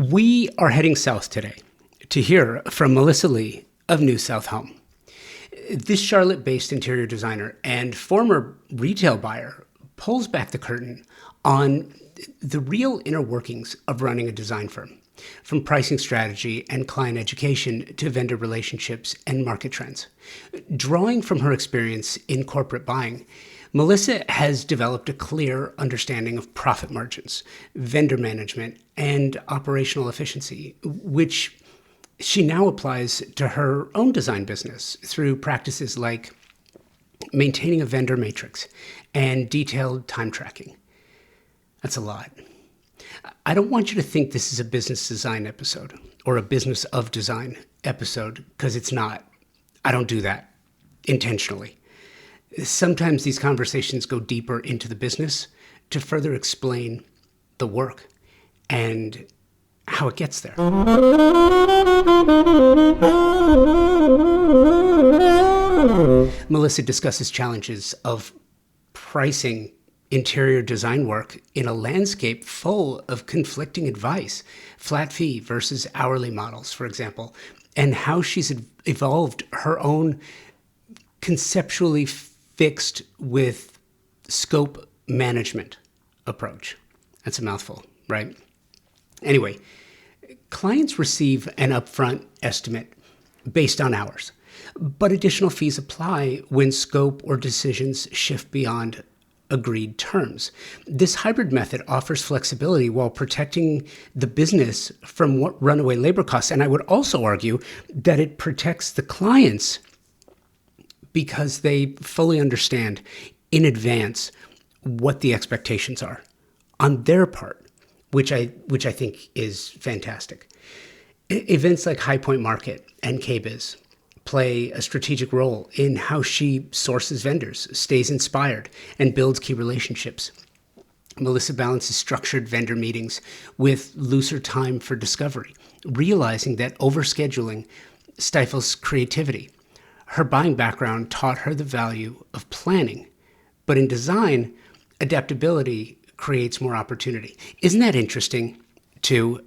We are heading south today to hear from Melissa Lee of New South Home. This Charlotte-based interior designer and former retail buyer pulls back the curtain on the real inner workings of running a design firm, from pricing strategy and client education to vendor relationships and market trends. Drawing from her experience in corporate buying, Melissa has developed a clear understanding of profit margins, vendor management, and operational efficiency, which she now applies to her own design business through practices like maintaining a vendor matrix and detailed time tracking. That's a lot. I don't want you to think this is a business design episode or a business of design episode, because it's not. I don't do that intentionally. Sometimes these conversations go deeper into the business to further explain the work and how it gets there. Melissa discusses challenges of pricing interior design work in a landscape full of conflicting advice, flat fee versus hourly models, for example, and how she's evolved her own conceptually fixed with scope management approach. That's a mouthful, right? Anyway, clients receive an upfront estimate based on hours, but additional fees apply when scope or decisions shift beyond agreed terms. This hybrid method offers flexibility while protecting the business from runaway labor costs. And I would also argue that it protects the clients because they fully understand in advance what the expectations are on their part, which I think is fantastic. Events like High Point Market and KBIS play a strategic role in how she sources vendors, stays inspired, and builds key relationships. Melissa balances structured vendor meetings with looser time for discovery, realizing that overscheduling stifles creativity. Her buying background taught her the value of planning, but in design, adaptability creates more opportunity. Isn't that interesting, too?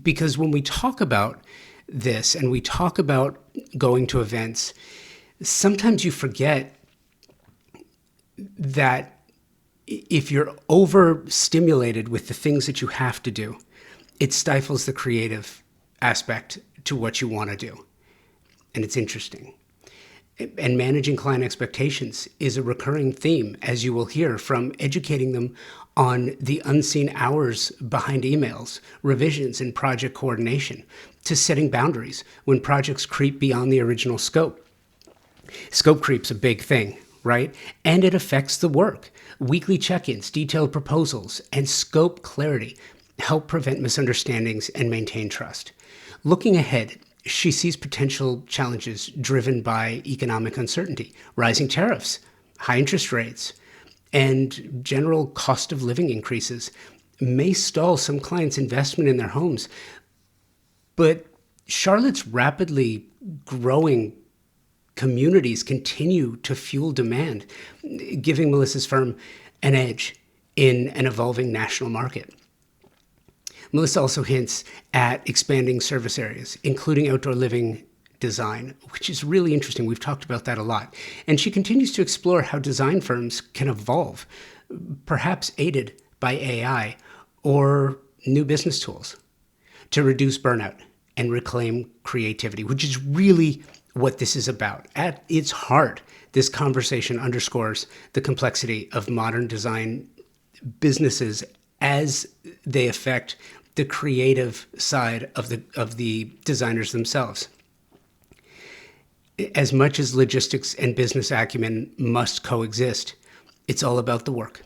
Because when we talk about this and we talk about going to events, sometimes you forget that if you're overstimulated with the things that you have to do, it stifles the creative aspect to what you want to do. And it's interesting. And managing client expectations is a recurring theme, as you will hear, from educating them on the unseen hours behind emails, revisions, and project coordination, to setting boundaries when projects creep beyond the original scope. Scope creep's a big thing, right? And it affects the work. Weekly check-ins, detailed proposals, and scope clarity help prevent misunderstandings and maintain trust. Looking ahead, she sees potential challenges driven by economic uncertainty, rising tariffs, high interest rates, and general cost of living increases may stall some clients' investment in their homes. But Charlotte's rapidly growing communities continue to fuel demand, giving Melissa's firm an edge in an evolving national market. Melissa also hints at expanding service areas, including outdoor living design, which is really interesting. We've talked about that a lot. And she continues to explore how design firms can evolve, perhaps aided by AI or new business tools, to reduce burnout and reclaim creativity, which is really what this is about. At its heart, this conversation underscores the complexity of modern design businesses as they affect the creative side of the designers themselves. As much as logistics and business acumen must coexist, it's all about the work.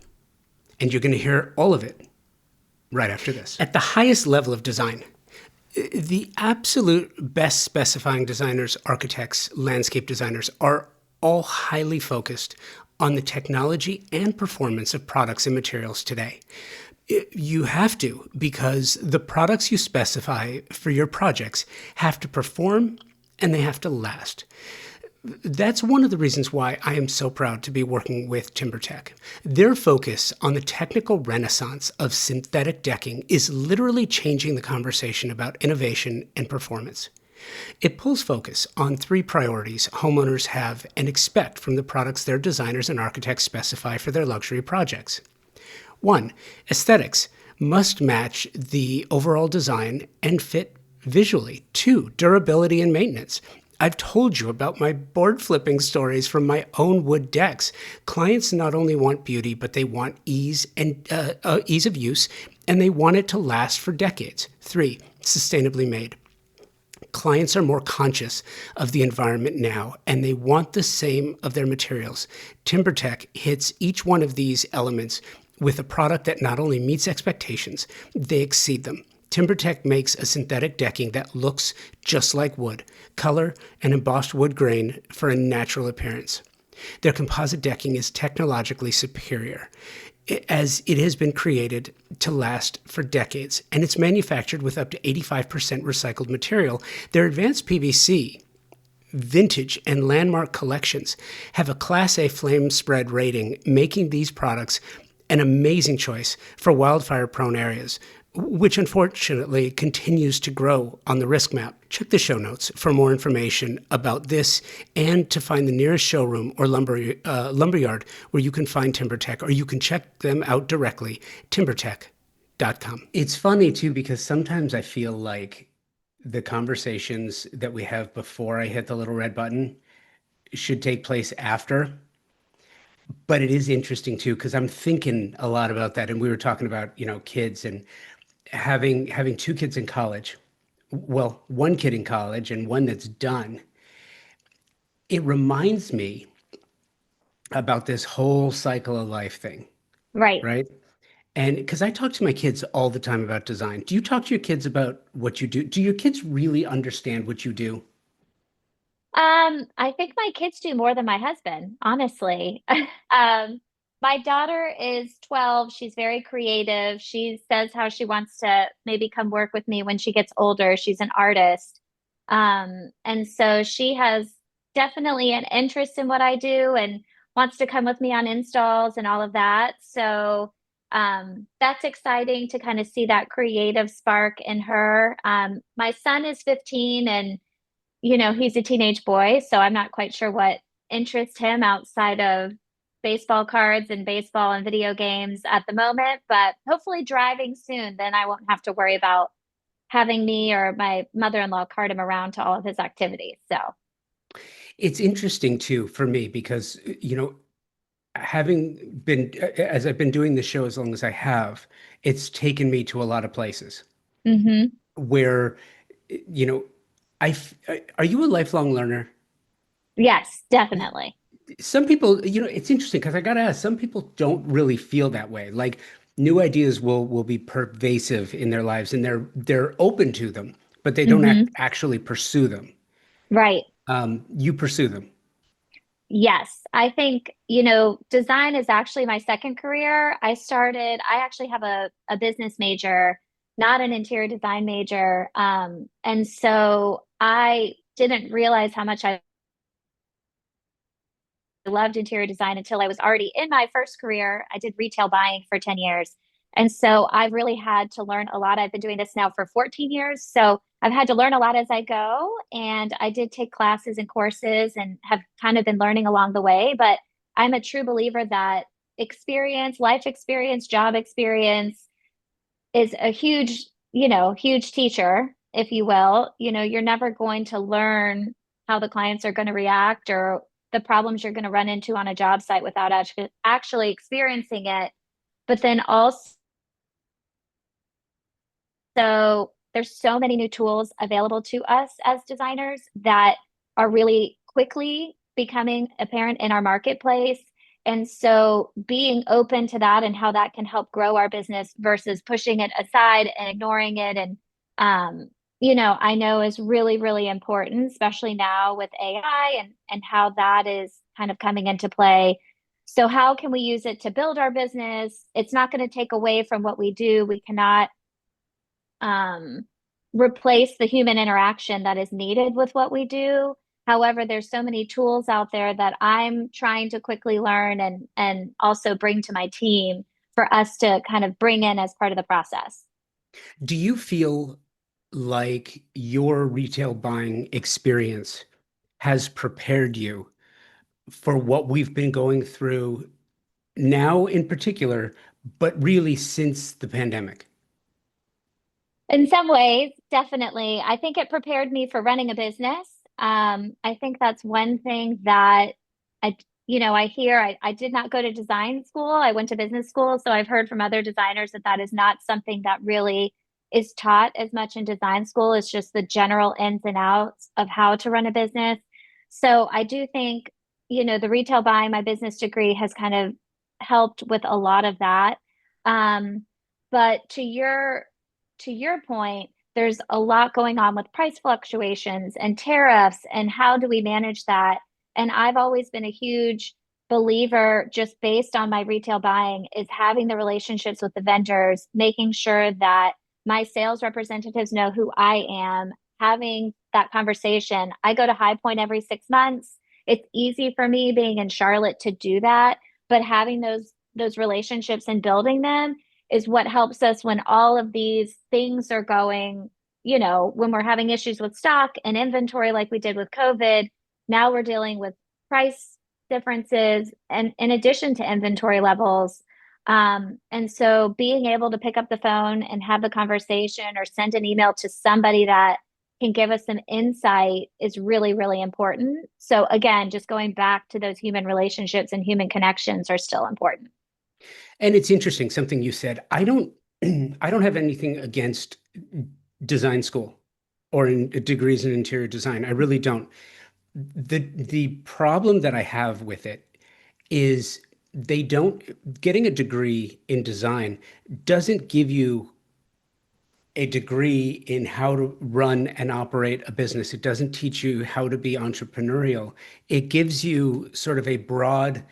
And you're going to hear all of it right after this. At the highest level of design, the absolute best specifying designers, architects, landscape designers are all highly focused on the technology and performance of products and materials today. You have to, because the products you specify for your projects have to perform and they have to last. That's one of the reasons why I am so proud to be working with TimberTech. Their focus on the technical renaissance of synthetic decking is literally changing the conversation about innovation and performance. It pulls focus on three priorities homeowners have and expect from the products their designers and architects specify for their luxury projects. One, aesthetics must match the overall design and fit visually. Two, durability and maintenance. I've told you about my board flipping stories from my own wood decks. Clients not only want beauty, but they want ease of use, and they want it to last for decades. Three, sustainably made. Clients are more conscious of the environment now, and they want the same of their materials. TimberTech hits each one of these elements with a product that not only meets expectations, they exceed them. TimberTech makes a synthetic decking that looks just like wood, color and embossed wood grain for a natural appearance. Their composite decking is technologically superior, as it has been created to last for decades, and it's manufactured with up to 85% recycled material. Their advanced PVC, vintage, and landmark collections have a Class A flame spread rating, making these products an amazing choice for wildfire-prone areas, which unfortunately continues to grow on the risk map. Check the show notes for more information about this and to find the nearest showroom or lumberyard where you can find TimberTech, or you can check them out directly, timbertech.com. It's funny too, because sometimes I feel like the conversations that we have before I hit the little red button should take place after. But it is interesting too, because I'm thinking a lot about that. And we were talking about, kids and having two kids in college. Well, one kid in college and one that's done. It reminds me about this whole cycle of life thing, Right. right? And because I talk to my kids all the time about design. Do you talk to your kids about what you do? Do your kids really understand what you do? I think my kids do more than my husband, honestly. My daughter is 12. She's very creative. She says how she wants to maybe come work with me when she gets older. She's an artist. And so she has definitely an interest in what I do and wants to come with me on installs and all of that. So, that's exciting to kind of see that creative spark in her. My son is 15 and he's a teenage boy, so I'm not quite sure what interests him outside of baseball cards and baseball and video games at the moment, but hopefully driving soon, then I won't have to worry about having me or my mother-in-law cart him around to all of his activities. So, It's interesting too for me because, having been, as I've been doing this show as long as I have, it's taken me to a lot of places hmm where, you know, are you a lifelong learner? yes, definitely. Some people, it's interesting because I gotta ask, some people don't really feel that way. Like new ideas will be pervasive in their lives and they're open to them, but they don't hmm actually pursue them. Right. You pursue them. Yes, I think, design is actually my second career. I actually have a business major, not an interior design major. And so I didn't realize how much I loved interior design until I was already in my first career. I did retail buying for 10 years. And so I've really had to learn a lot. I've been doing this now for 14 years. So I've had to learn a lot as I go. And I did take classes and courses and have kind of been learning along the way. But I'm a true believer that experience, life experience, job experience is a huge, huge teacher, if you will. You're never going to learn how the clients are going to react or the problems you're going to run into on a job site without actually experiencing it. But then also, there's so many new tools available to us as designers that are really quickly becoming apparent in our marketplace. And so being open to that and how that can help grow our business versus pushing it aside and ignoring it and I know is really, really important, especially now with AI and how that is kind of coming into play. So how can we use it to build our business? It's not going to take away from what we do. We cannot um, replace the human interaction that is needed with what we do. However, there's so many tools out there that I'm trying to quickly learn and also bring to my team for us to kind of bring in as part of the process. Do you feel like your retail buying experience has prepared you for what we've been going through now in particular, but really since the pandemic? In some ways, definitely. I think it prepared me for running a business. I think that's one thing that I hear. I did not go to design school. I went to business school. So I've heard from other designers that that is not something that really is taught as much in design school. It's just the general ins and outs of how to run a business. So I do think, the retail buying, my business degree has kind of helped with a lot of that. But to your point, there's a lot going on with price fluctuations and tariffs and how do we manage that? And I've always been a huge believer, just based on my retail buying, is having the relationships with the vendors, making sure that my sales representatives know who I am, having that conversation. I go to High Point every 6 months. It's easy for me being in Charlotte to do that, but having those relationships and building them is what helps us when all of these things are going, when we're having issues with stock and inventory like we did with COVID. Now we're dealing with price differences and in addition to inventory levels. And so being able to pick up the phone and have the conversation or send an email to somebody that can give us some insight is really, really important. So again, just going back to those human relationships and human connections are still important. And it's interesting, something you said. I don't I don't have anything against design school or degrees in interior design. I really don't. The problem that I have with it is they don't getting a degree in design doesn't give you a degree in how to run and operate a business. It doesn't teach you how to be entrepreneurial. It gives you sort of a broad,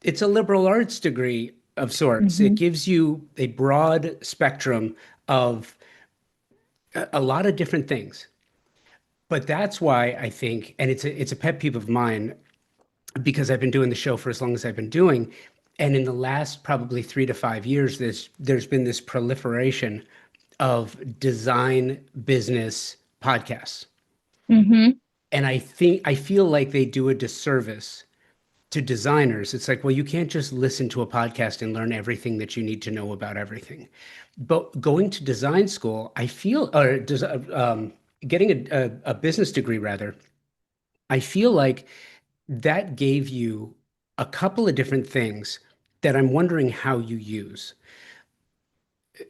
it's a liberal arts degree of sorts. It Hmm. gives you a broad spectrum of a lot of different things. But that's why I think, and it's a pet peeve of mine because I've been doing the show for as long as I've been doing, and in the last probably 3 to 5 years, there's been this proliferation of design business podcasts. Hmm. And I feel like they do a disservice to designers. It's like, well, you can't just listen to a podcast and learn everything that you need to know about everything. But going to design school, I feel, or getting a business degree rather, I feel like that gave you a couple of different things that I'm wondering how you use.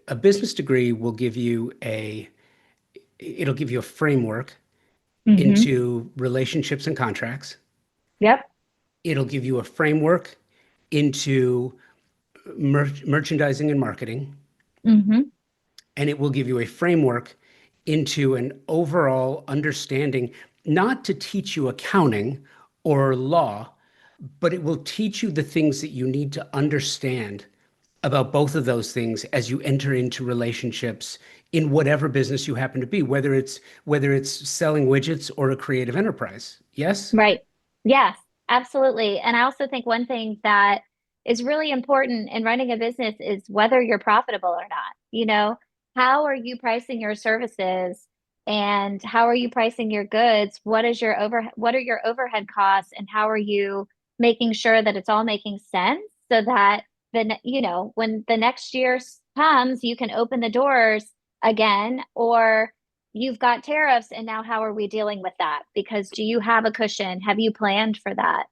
A business degree will give you it'll give you a framework Hmm. into relationships and contracts. Yep. It'll give you a framework into merchandising and marketing, Hmm. and it will give you a framework into an overall understanding, not to teach you accounting or law, but it will teach you the things that you need to understand about both of those things as you enter into relationships in whatever business you happen to be, whether it's selling widgets or a creative enterprise. Yes? Right. Yes, absolutely. And I also think one thing that is really important in running a business is whether you're profitable or not. How are you pricing your services and how are you pricing your goods? What are your overhead costs and how are you making sure that it's all making sense so that when the next year comes, you can open the doors again, or you've got tariffs and now how are we dealing with that? Because do you have a cushion? Have you planned for that?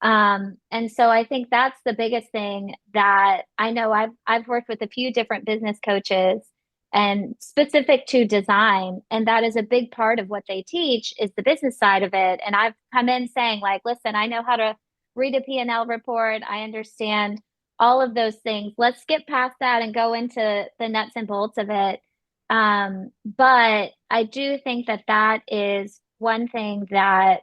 And so I think that's the biggest thing that I know I've worked with a few different business coaches and specific to design, and that is a big part of what they teach is the business side of it. And I've come in saying like, listen, I know how to read a P&L report. I understand all of those things. Let's skip past that and go into the nuts and bolts of it. But I do think that that is one thing that,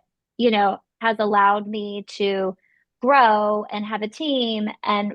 has allowed me to grow and have a team and,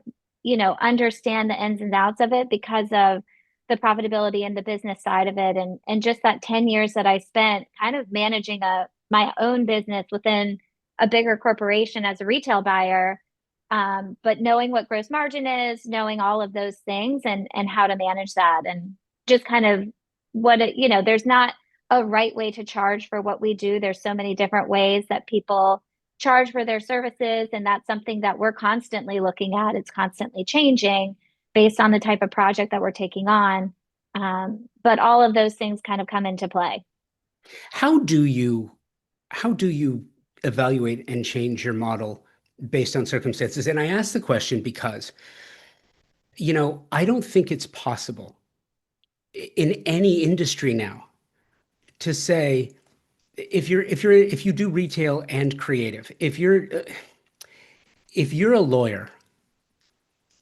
understand the ins and outs of it because of the profitability and the business side of it. And just that 10 years that I spent kind of managing my own business within a bigger corporation as a retail buyer. But knowing what gross margin is, knowing all of those things and how to manage that and just kind of what it, there's not a right way to charge for what we do. There's so many different ways that people charge for their services, and that's something that we're constantly looking at. It's constantly changing based on the type of project that we're taking on. But all of those things kind of come into play. How do you how do you evaluate and change your model based on circumstances? And I ask the question because, I don't think it's possible in any industry now to say if you do retail and creative, if you're a lawyer,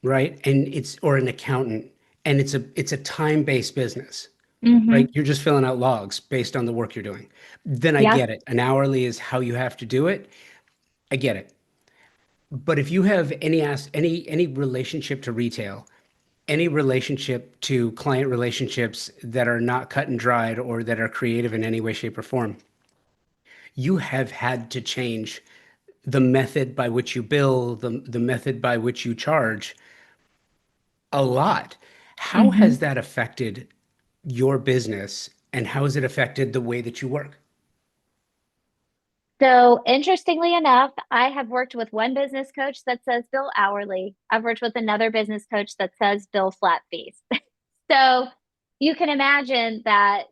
right, and it's or an accountant, and it's a time-based business, right? Mm-hmm. You're just filling out logs based on the work you're doing. Then I Yep. get it. An hourly is how you have to do it. I get it. But if you have any relationship to retail, any relationship to client relationships that are not cut and dried or that are creative in any way, shape, or form, you have had to change the method by which you bill, the method by which you charge a lot. How Mm-hmm. has that affected your business and how has it affected the way that you work? So interestingly enough, I have worked with one business coach that says bill hourly. I've worked with another business coach that says bill flat fees. So you can imagine that,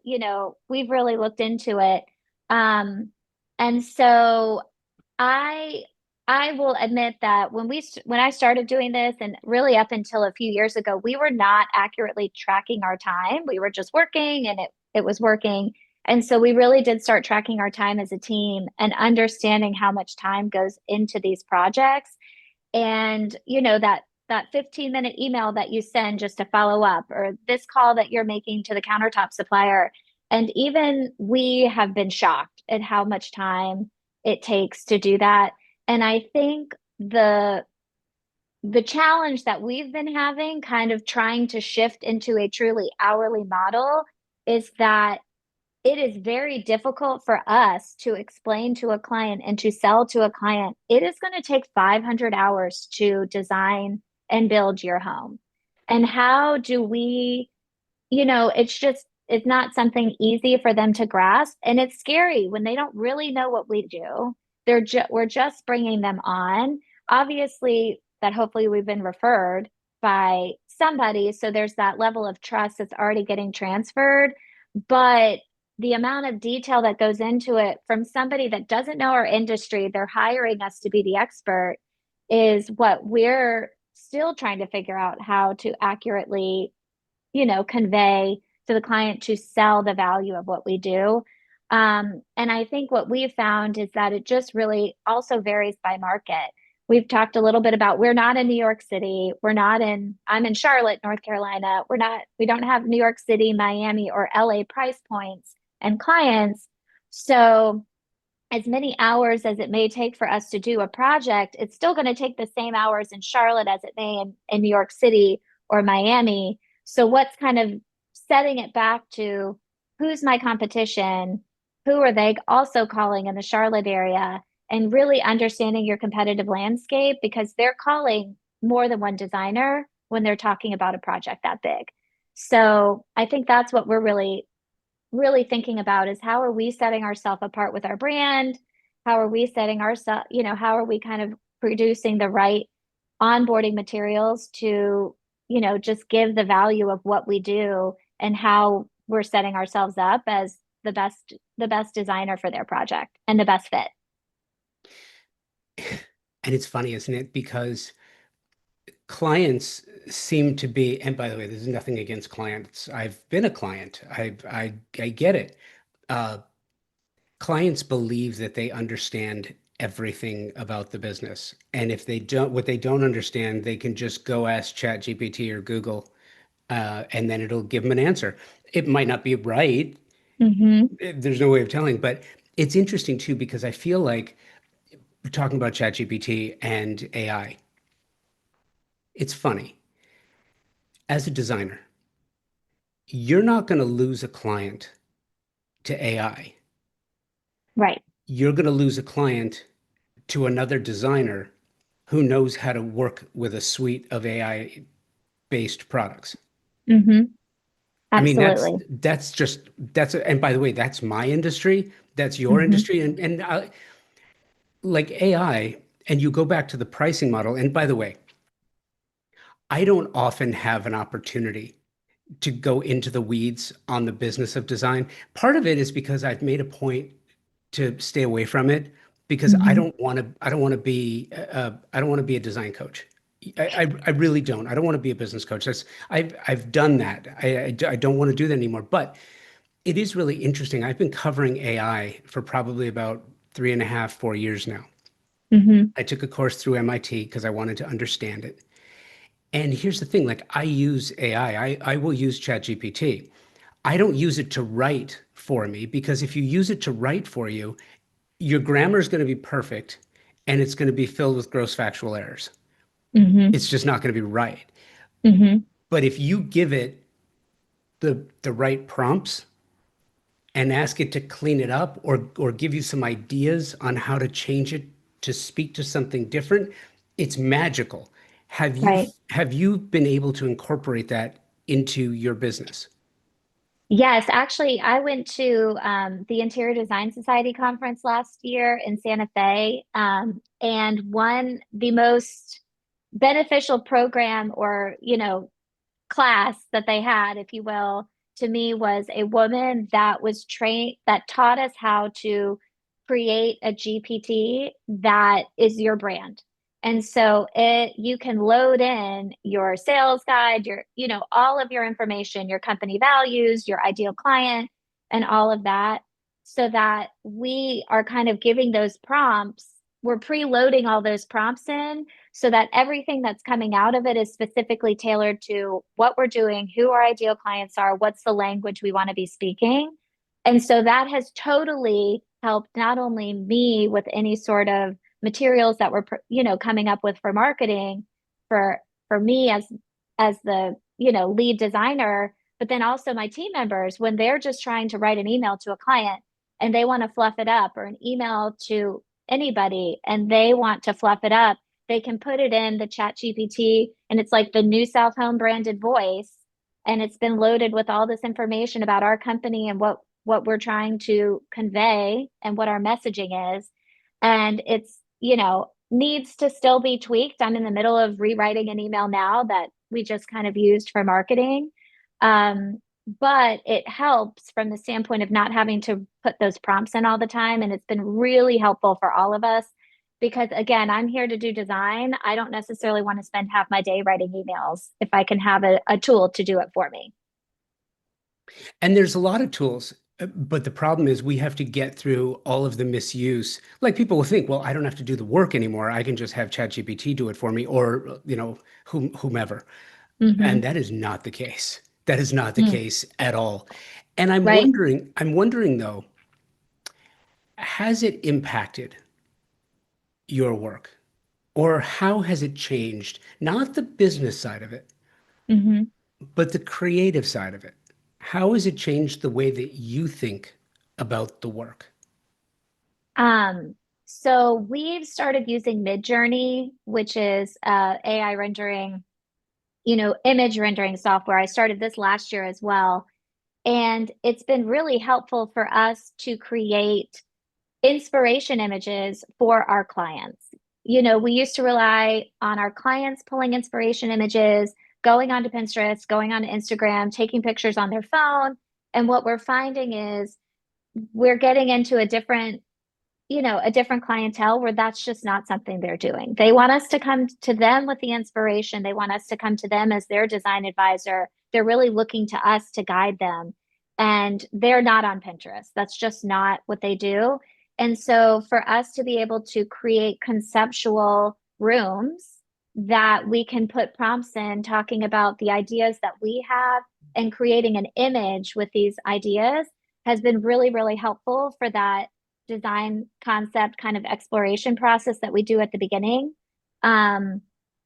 we've really looked into it. Um, and so I I will admit that when I started doing this and really up until a few years ago, we were not accurately tracking our time. We were just working and it was working. And so we really did start tracking our time as a team and understanding how much time goes into these projects. And that 15-minute email that you send just to follow up, or this call that you're making to the countertop supplier. And even we have been shocked at how much time it takes to do that. And I think the challenge that we've been having, kind of trying to shift into a truly hourly model, is that it is very difficult for us to explain to a client and to sell to a client. It is going to take 500 hours to design and build your home. And how do we, it's not something easy for them to grasp. And it's scary when they don't really know what we do. We're just bringing them on. Obviously, that hopefully we've been referred by somebody. So there's that level of trust that's already getting transferred. But the amount of detail that goes into it from somebody that doesn't know our industry, they're hiring us to be the expert, is what we're still trying to figure out how to accurately, convey to the client to sell the value of what we do. And I think what we've found is that it just really also varies by market. We've talked a little bit about we're not in New York City. I'm in Charlotte, North Carolina. We don't have New York City, Miami, or LA price points and clients. So as many hours as it may take for us to do a project, it's still going to take the same hours in Charlotte as it may in New York City or Miami. So what's kind of setting it back to who's my competition? Who are they also calling in the Charlotte area? And really understanding your competitive landscape, because they're calling more than one designer when they're talking about a project that big. So I think that's what we're really thinking about, is how are we setting ourselves apart with our brand? How are we setting ourselves, how are we kind of producing the right onboarding materials to, just give the value of what we do and how we're setting ourselves up as the best designer for their project and the best fit. And it's funny, isn't it? Because clients seem to be, and by the way, there's nothing against clients. I've been a client. I get it. Uh, Clients believe that they understand everything about the business. And if they don't, what they don't understand, they can just go ask ChatGPT or Google, and then it'll give them an answer. It might not be right. Mm-hmm. There's no way of telling, but it's interesting too, because I feel like we're talking about ChatGPT and AI. It's funny. As a designer, you're not going to lose a client to AI. Right. you're going to lose a client to another designer who knows how to work with a suite of AI based products. Hmm. I mean, Absolutely. and by the way, that's my industry, that's your Hmm. industry, and like AI, and you go back to the pricing model. And by the way, I don't often have an opportunity to go into the weeds on the business of design. Part of it is because I've made a point to stay away from it because Hmm. I don't want to be I don't want to be a design coach. I really don't. I don't want to be a business coach. I've done that. I don't want to do that anymore. But it is really interesting. I've been covering AI for probably about 3.5, 4 years now. Hmm. I took a course through MIT because I wanted to understand it. And here's the thing, like I use AI. I will use ChatGPT. I don't use it to write for me because if you use it to write for you, your grammar is going to be perfect and it's going to be filled with gross factual errors. Hmm. It's just not going to be right. Hmm. But if you give it the right prompts and ask it to clean it up or give you some ideas on how to change it to speak to something different, it's magical. Right. Have you been able to incorporate that into your business? Yes, actually, I went to the Interior Design Society conference last year in Santa Fe, and the most beneficial program or, class that they had, if you will, to me was a woman that was trained, that taught us how to create a GPT that is your brand. And so you can load in your sales guide, all of your information, your company values, your ideal client, and all of that, so that we are kind of giving those prompts. We're preloading all those prompts in so that everything that's coming out of it is specifically tailored to what we're doing, who our ideal clients are, what's the language we want to be speaking. And so that has totally helped not only me with any sort of materials that we're, coming up with for marketing for me as the, lead designer, but then also my team members when they're just trying to write an email to a client and they want to fluff it up, or an email to anybody and they want to fluff it up, they can put it in the chat GPT and it's like the New South Home branded voice. And it's been loaded with all this information about our company and what we're trying to convey and what our messaging is. And it's, needs to still be tweaked. I'm in the middle of rewriting an email now that we just kind of used for marketing. Um, but it helps from the standpoint of not having to put those prompts in all the time. And it's been really helpful for all of us because, again, I'm here to do design. I don't necessarily want to spend half my day writing emails if I can have a tool to do it for me. And there's a lot of tools, but the problem is we have to get through all of the misuse. Like people will think, well, I don't have to do the work anymore. I can just have ChatGPT do it for me or, whomever. And Hmm. that is not the case. That is not the case at all. And Right. I'm wondering though, has it impacted your work or how has it changed? Not the business side of it, Hmm. but the creative side of it. How has it changed the way that you think about the work? Um, so we've started using Midjourney, which is AI rendering, image rendering software. I started this last year as well. And it's been really helpful for us to create inspiration images for our clients. We used to rely on our clients pulling inspiration images, going onto Pinterest, going on Instagram, taking pictures on their phone. And what we're finding is we're getting into a different clientele where that's just not something they're doing. They want us to come to them with the inspiration. They want us to come to them as their design advisor. They're really looking to us to guide them. And they're not on Pinterest. That's just not what they do. And so for us to be able to create conceptual rooms that we can put prompts in talking about the ideas that we have and creating an image with these ideas has been really, really helpful for that design concept kind of exploration process that we do at the beginning. Um,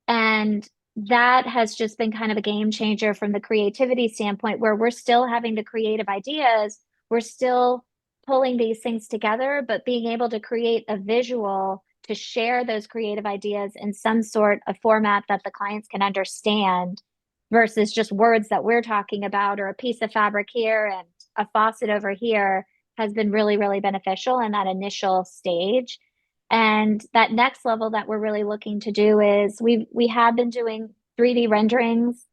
and that has just been kind of a game changer from the creativity standpoint, where we're still having the creative ideas. We're still pulling these things together, but being able to create a visual to share those creative ideas in some sort of format that the clients can understand versus just words that we're talking about or a piece of fabric here and a faucet over here has been really, really beneficial in that initial stage. And that next level that we're really looking to do is we have been doing 3D renderings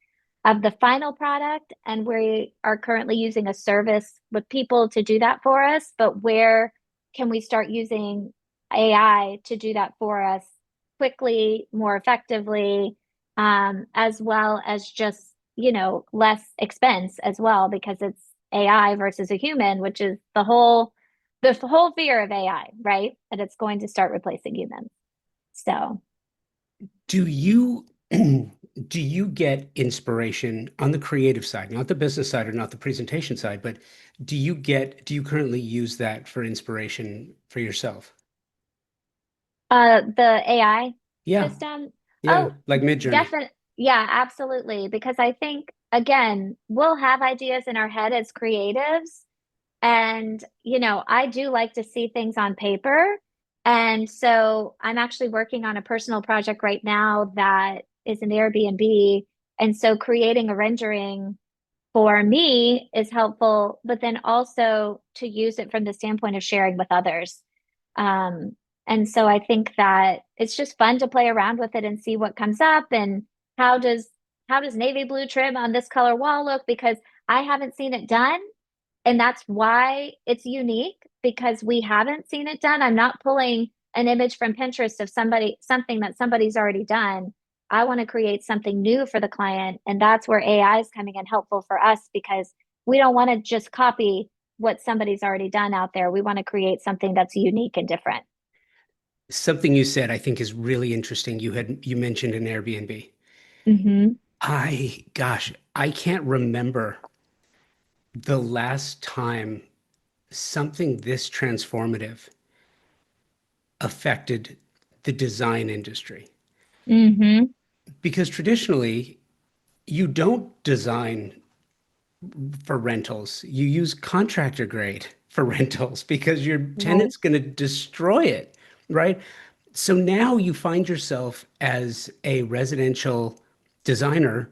of the final product, and we are currently using a service with people to do that for us. But where can we start using AI to do that for us quickly, more effectively, as well as just, less expense as well, because it's AI versus a human, which is the whole fear of AI, right? That it's going to start replacing humans. So, Do you do you get inspiration on the creative side, not the business side or not the presentation side, but do you currently use that for inspiration for yourself? the AI Yeah, system, yeah, oh, like Midjourney. definitely. Yeah, absolutely. Because I think, again, we'll have ideas in our head as creatives. And, I do like to see things on paper. And so I'm actually working on a personal project right now that is an Airbnb. And so creating a rendering for me is helpful, but then also to use it from the standpoint of sharing with others. Um, and so I think that it's just fun to play around with it and see what comes up and how does how does navy blue trim on this color wall look, because I haven't seen it done, and that's why it's unique, because we haven't seen it done. I'm not pulling an image from Pinterest of something that somebody's already done. I want to create something new for the client. And that's where AI is coming in helpful for us, because we don't want to just copy what somebody's already done out there. We want to create something that's unique and different. Something you said I think is really interesting. You mentioned an Airbnb. Mm-hmm. Gosh, I can't remember the last time something this transformative affected the design industry. Mm-hmm. Because traditionally, you don't design for rentals. You use contractor grade for rentals because your Right. tenant's going to destroy it, right? So now you find yourself as a residential designer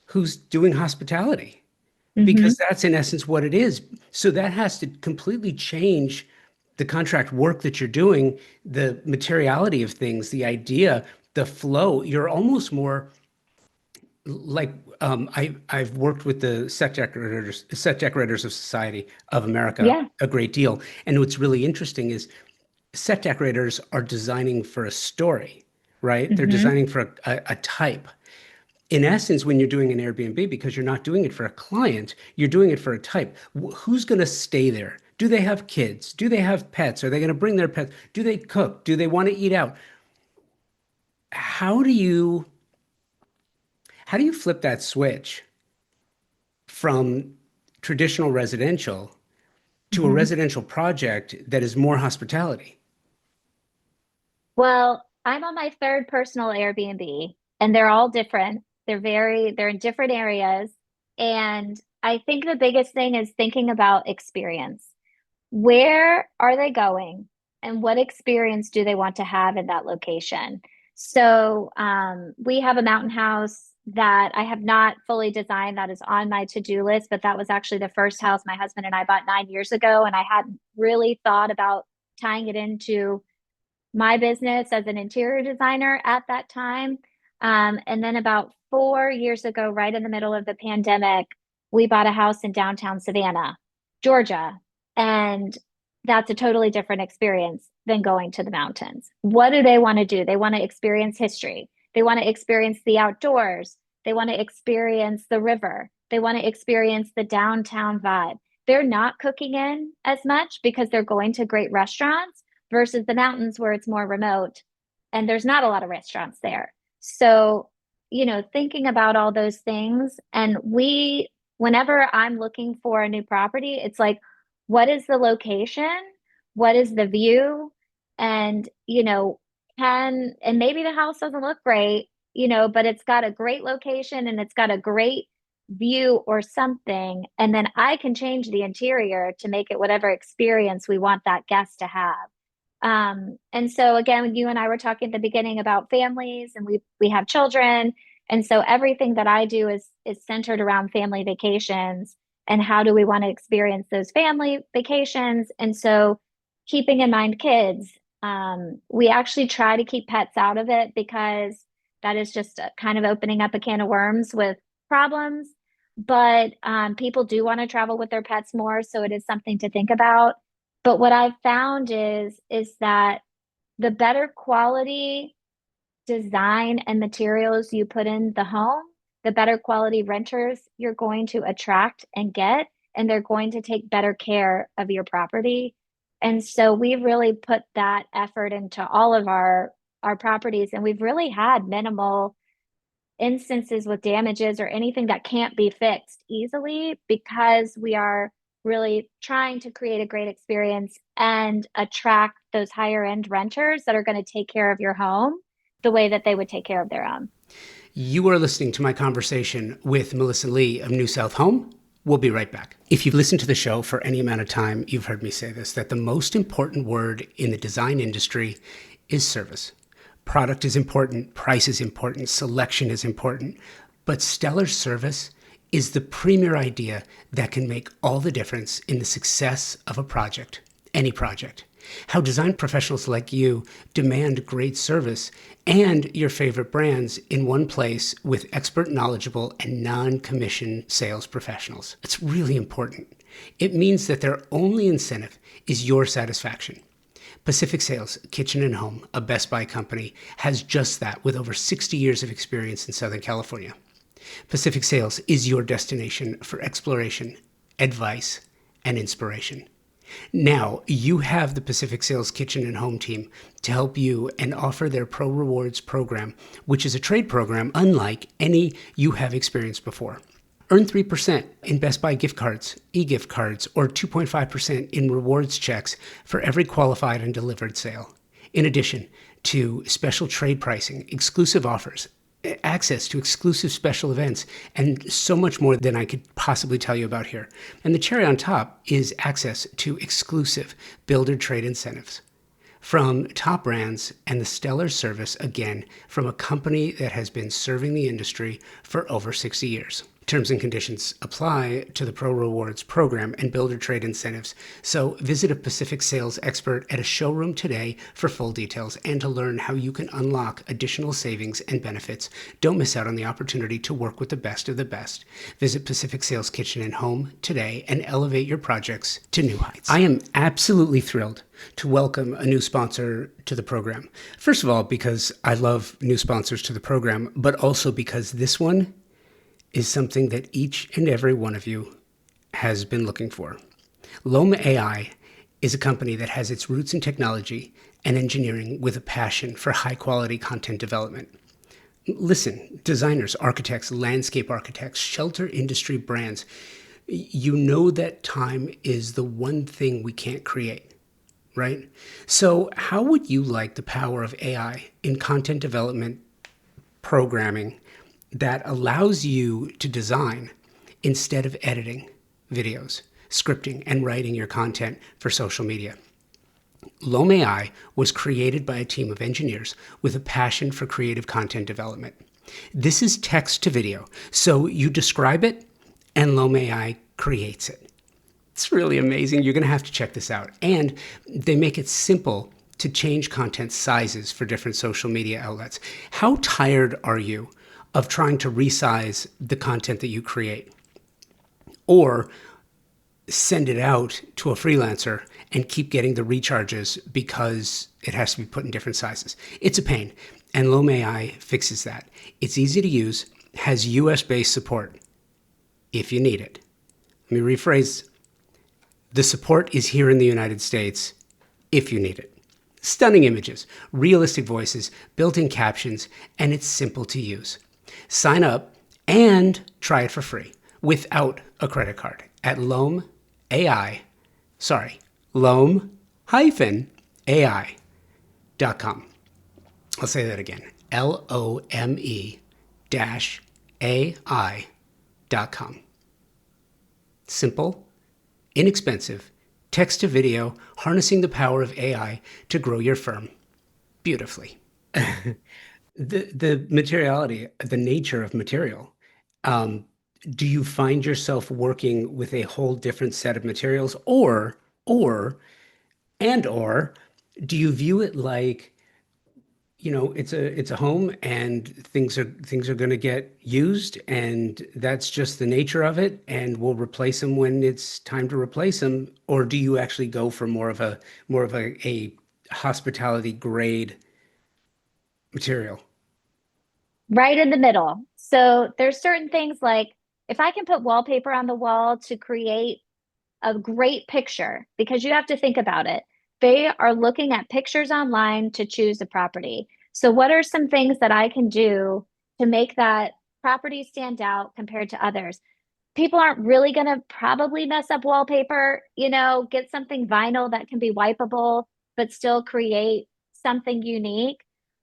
who's doing hospitality Mm-hmm. because that's in essence what it is. So that has to completely change the contract work that you're doing, the materiality of things, the idea, the flow. You're almost more like I've worked with the set decorators of Society of America Yeah. a great deal, and what's really interesting is set decorators are designing for a story, right? They're Mm-hmm. designing for a type. In essence, when you're doing an Airbnb, because you're not doing it for a client, you're doing it for a type. Who's going to stay there? Do they have kids? Do they have pets? Are they going to bring their pets? Do they cook? Do they want to eat out? How do you how do you flip that switch from traditional residential to a Mm-hmm. residential project that is more hospitality? Well, I'm on my third personal Airbnb, and they're all different. They're in different areas. And I think the biggest thing is thinking about experience. Where are they going, and what experience do they want to have in that location? So, we have a mountain house that I have not fully designed that is on my to-do list, but that was actually the first house my husband and I bought 9 years ago, and I hadn't really thought about tying it into my business as an interior designer at that time. And then about 4 years ago, right in the middle of the pandemic, we bought a house in downtown Savannah, Georgia. And that's a totally different experience than going to the mountains. What do they want to do? They want to experience history. They want to experience the outdoors. They want to experience the river. They want to experience the downtown vibe. They're not cooking in as much because they're going to great restaurants versus the mountains where it's more remote and there's not a lot of restaurants there. So, thinking about all those things, and whenever I'm looking for a new property, it's like, what is the location? What is the view? And, and maybe the house doesn't look great, but it's got a great location and it's got a great view or something, and then I can change the interior to make it whatever experience we want that guest to have. And so again, you and I were talking at the beginning about families, and we have children, and so everything that I do is centered around family vacations and how do we want to experience those family vacations. And so keeping in mind kids, we actually try to keep pets out of it because that is just kind of opening up a can of worms with problems. But people do want to travel with their pets more, so it is something to think about. But what I've found is that the better quality design and materials you put in the home, the better quality renters you're going to attract and get, and they're going to take better care of your property. And so we've really put that effort into all of our properties, and we've really had minimal instances with damages or anything that can't be fixed easily because we are really trying to create a great experience and attract those higher end renters that are going to take care of your home the way that they would take care of their own. You are listening to my conversation with Melissa Lee of New South Home. We'll be right back. If you've listened to the show for any amount of time, you've heard me say this, that the most important word in the design industry is service. Product is important, price is important, selection is important, but stellar service is the premier idea that can make all the difference in the success of a project, any project. How design professionals like you demand great service and your favorite brands in one place with expert, knowledgeable, and non-commission sales professionals. It's really important. It means that their only incentive is your satisfaction. Pacific Sales, Kitchen and Home, a Best Buy company, has just that with over 60 years of experience in Southern California. Pacific Sales is your destination for exploration, advice, and inspiration. Now, you have the Pacific Sales Kitchen and Home team to help you and offer their Pro Rewards program, which is a trade program unlike any you have experienced before. Earn 3% in Best Buy gift cards, e-gift cards, or 2.5% in rewards checks for every qualified and delivered sale. In addition to special trade pricing, exclusive offers, access to exclusive special events, and so much more than I could possibly tell you about here. And the cherry on top is access to exclusive builder trade incentives from top brands and the stellar service, again, from a company that has been serving the industry for over 60 years. Terms and conditions apply to the Pro Rewards program and builder trade incentives. So visit a Pacific Sales expert at a showroom today for full details and to learn how you can unlock additional savings and benefits. Don't miss out on the opportunity to work with the best of the best. Visit Pacific Sales Kitchen and Home today and elevate your projects to new heights. I am absolutely thrilled to welcome a new sponsor to the program. First of all, because I love new sponsors to the program, but also because this one is something that each and every one of you has been looking for. Loam AI is a company that has its roots in technology and engineering with a passion for high-quality content development. Listen, designers, architects, landscape architects, shelter industry brands, you know that time is the one thing we can't create, right? So how would you like the power of AI in content development programming that allows you to design instead of editing videos, scripting, and writing your content for social media? Loam AI was created by a team of engineers with a passion for creative content development. This is text to video, so you describe it and Loam AI creates it. It's really amazing. You're going to have to check this out. And they make it simple to change content sizes for different social media outlets. How tired are you of trying to resize the content that you create or send it out to a freelancer and keep getting the recharges because it has to be put in different sizes? It's a pain, and Loam AI fixes that. It's easy to use, has US-based support if you need it. Let me rephrase. The support is here in the United States if you need it. Stunning images, realistic voices, built-in captions, and it's simple to use. Sign up and try it for free without a credit card at loam-ai.com. I'll say that again, LOME-AI.com. Simple, inexpensive, text to video, harnessing the power of AI to grow your firm beautifully. The materiality, the nature of material. Um, do you find yourself working with a whole different set of materials, or, or do you view it like, it's a home and things are going to get used and that's just the nature of it and we'll replace them when it's time to replace them? Or do you actually go for more of a hospitality grade material? Right in the middle. So there's certain things like if I can put wallpaper on the wall to create a great picture, because you have to think about it. They are looking at pictures online to choose a property. So what are some things that I can do to make that property stand out compared to others? People aren't really going to probably mess up wallpaper, get something vinyl that can be wipeable, but still create something unique.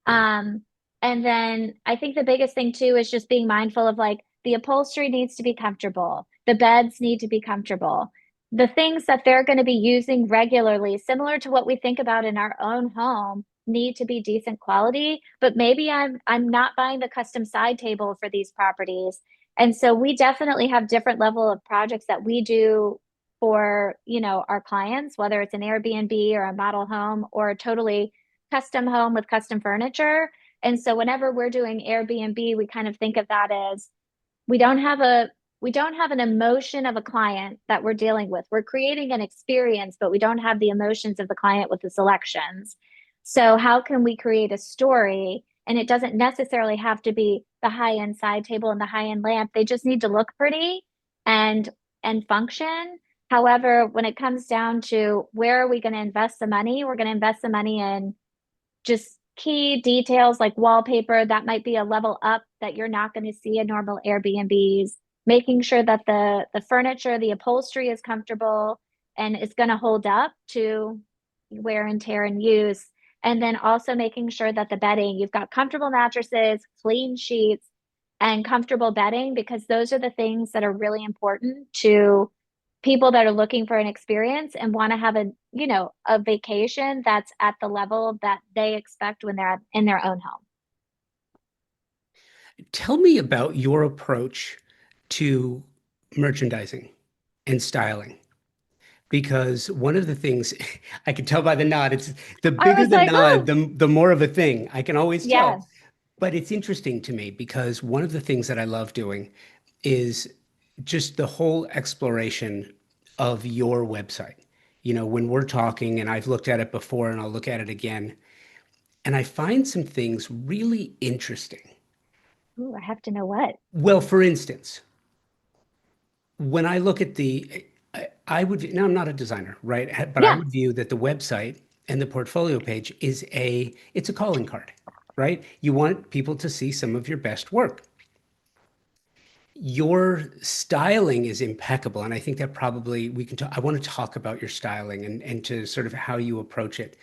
Yeah. Um, and then I think the biggest thing too is just being mindful of like the upholstery needs to be comfortable. The beds need to be comfortable. The things that they're going to be using regularly, similar to what we think about in our own home, need to be decent quality, but maybe I'm not buying the custom side table for these properties. And so we definitely have different level of projects that we do for, our clients, whether it's an Airbnb or a model home or a totally custom home with custom furniture. And so whenever we're doing Airbnb, we kind of think of that as we don't have a we don't have an emotion of a client that we're dealing with. We're creating an experience, but we don't have the emotions of the client with the selections. So how can we create a story? And it doesn't necessarily have to be the high-end side table and the high-end lamp. They just need to look pretty and and function. However, when it comes down to where are we going to invest the money, we're going to invest the money in just key details like wallpaper that might be a level up that you're not going to see in normal Airbnbs, making sure that the furniture, the upholstery is comfortable and is going to hold up to wear and tear and use. And then also making sure that the bedding, you've got comfortable mattresses, clean sheets, and comfortable bedding, because those are the things that are really important to people that are looking for an experience and want to have a vacation that's at the level that they expect when they're in their own home. Tell me about your approach to merchandising and styling. Because one of the things I can tell by the nod, it's the I bigger was the like, nod, oh, the more of a thing. I can always tell. yes. But it's interesting to me because one of the things that I love doing is just the whole exploration of your website. When we're talking, and I've looked at it before and I'll look at it again, and I find some things really interesting. Ooh, I have to know what. Well, for instance, when I look at I would, now I'm not a designer, right? But I Yeah. would view that the website and the portfolio page it's a calling card, right? You want people to see some of your best work. Your styling is impeccable. And I think that probably we can talk, I want to talk about your styling and to sort of how you approach it,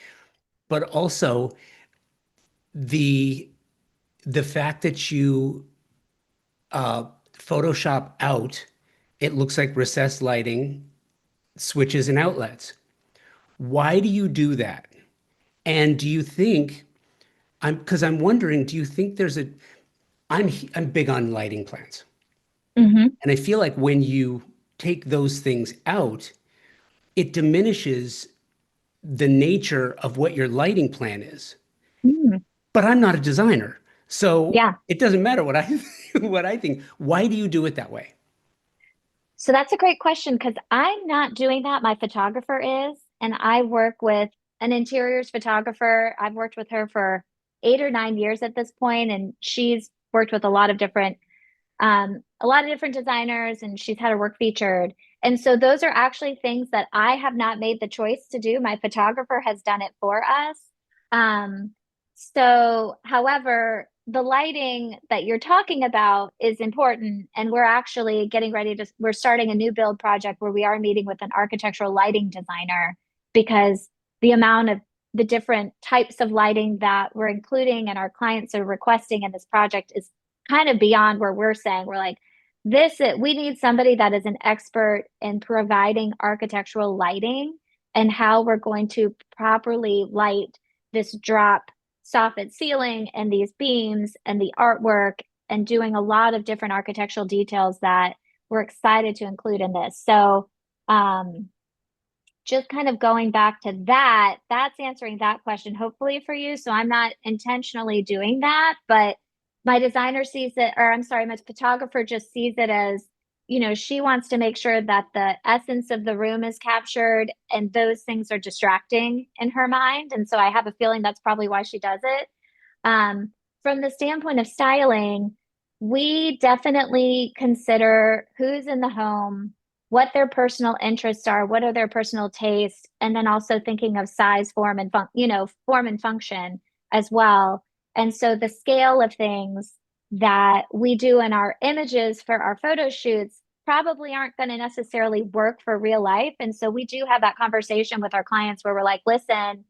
but also the, the fact that you Photoshop out, it looks like recessed lighting, switches and outlets. Why do you do that? And do you think because I'm wondering, do you think I'm big on lighting plans. Hmm. And I feel like when you take those things out, it diminishes the nature of what your lighting plan is. Mm, But I'm not a designer. So yeah. it doesn't matter what I what I think. Why do you do it that way? So that's a great question because I'm not doing that. My photographer is, and I work with an interiors photographer. I've worked with her for 8 or 9 years at this point, and she's worked with a lot of different designers, and she's had her work featured. And so those are actually things that I have not made the choice to do. My photographer has done it for us. Um, so, however, the lighting that you're talking about is important, and we're actually we're starting a new build project where we are meeting with an architectural lighting designer because the amount of the different types of lighting that we're including and our clients are requesting in this project is kind of beyond where we're saying we're like, we need somebody that is an expert in providing architectural lighting and how we're going to properly light this drop soffit ceiling and these beams and the artwork, and doing a lot of different architectural details that we're excited to include in this. So, just kind of going back to that, that's answering that question, hopefully for you. So I'm not intentionally doing that, but my designer sees it, or I'm sorry, my photographer just sees it as, she wants to make sure that the essence of the room is captured and those things are distracting in her mind. And so I have a feeling that's probably why she does it. From the standpoint of styling, we definitely consider who's in the home, what their personal interests are, what are their personal tastes, and then also thinking of size, form, and form and function as well. And so the scale of things that we do in our images for our photo shoots probably aren't going to necessarily work for real life. And so we do have that conversation with our clients where we're like, listen,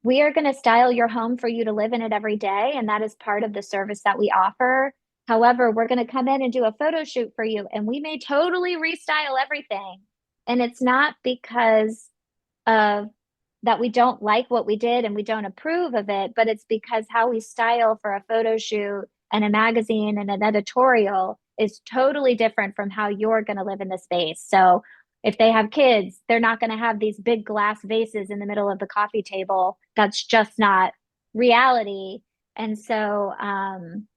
we are going to style your home for you to live in it every day. And that is part of the service that we offer. However, we're going to come in and do a photo shoot for you, and we may totally restyle everything. And it's not because of that we don't like what we did and we don't approve of it, but it's because how we style for a photo shoot and a magazine and an editorial is totally different from how you're going to live in the space. So if they have kids, they're not going to have these big glass vases in the middle of the coffee table. That's just not reality. And so,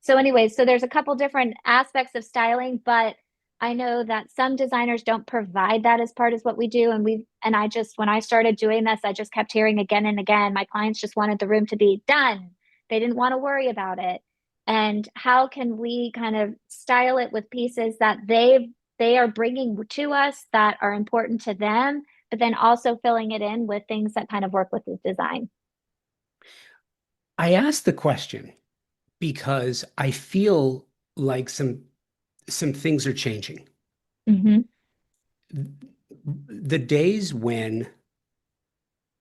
anyways, so there's a couple different aspects of styling, but I know that some designers don't provide that as part of what we do. And I just, when I started doing this, I just kept hearing again and again, my clients just wanted the room to be done. They didn't want to worry about it. And how can we kind of style it with pieces that they are bringing to us that are important to them, but then also filling it in with things that kind of work with the design. I asked the question because I feel like some things are changing. Mm-hmm. The days when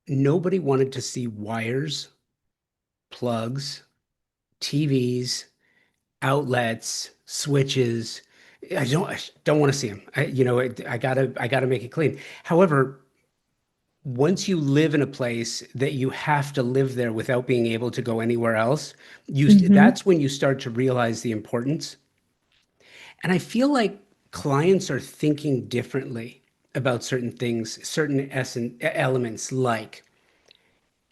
nobody wanted to see wires, plugs, TVs, outlets, switches. I don't want to see them. I gotta make it clean. However, once you live in a place that you have to live there without being able to go anywhere else, Mm-hmm. that's when you start to realize the importance. And I feel like clients are thinking differently about certain things, certain elements like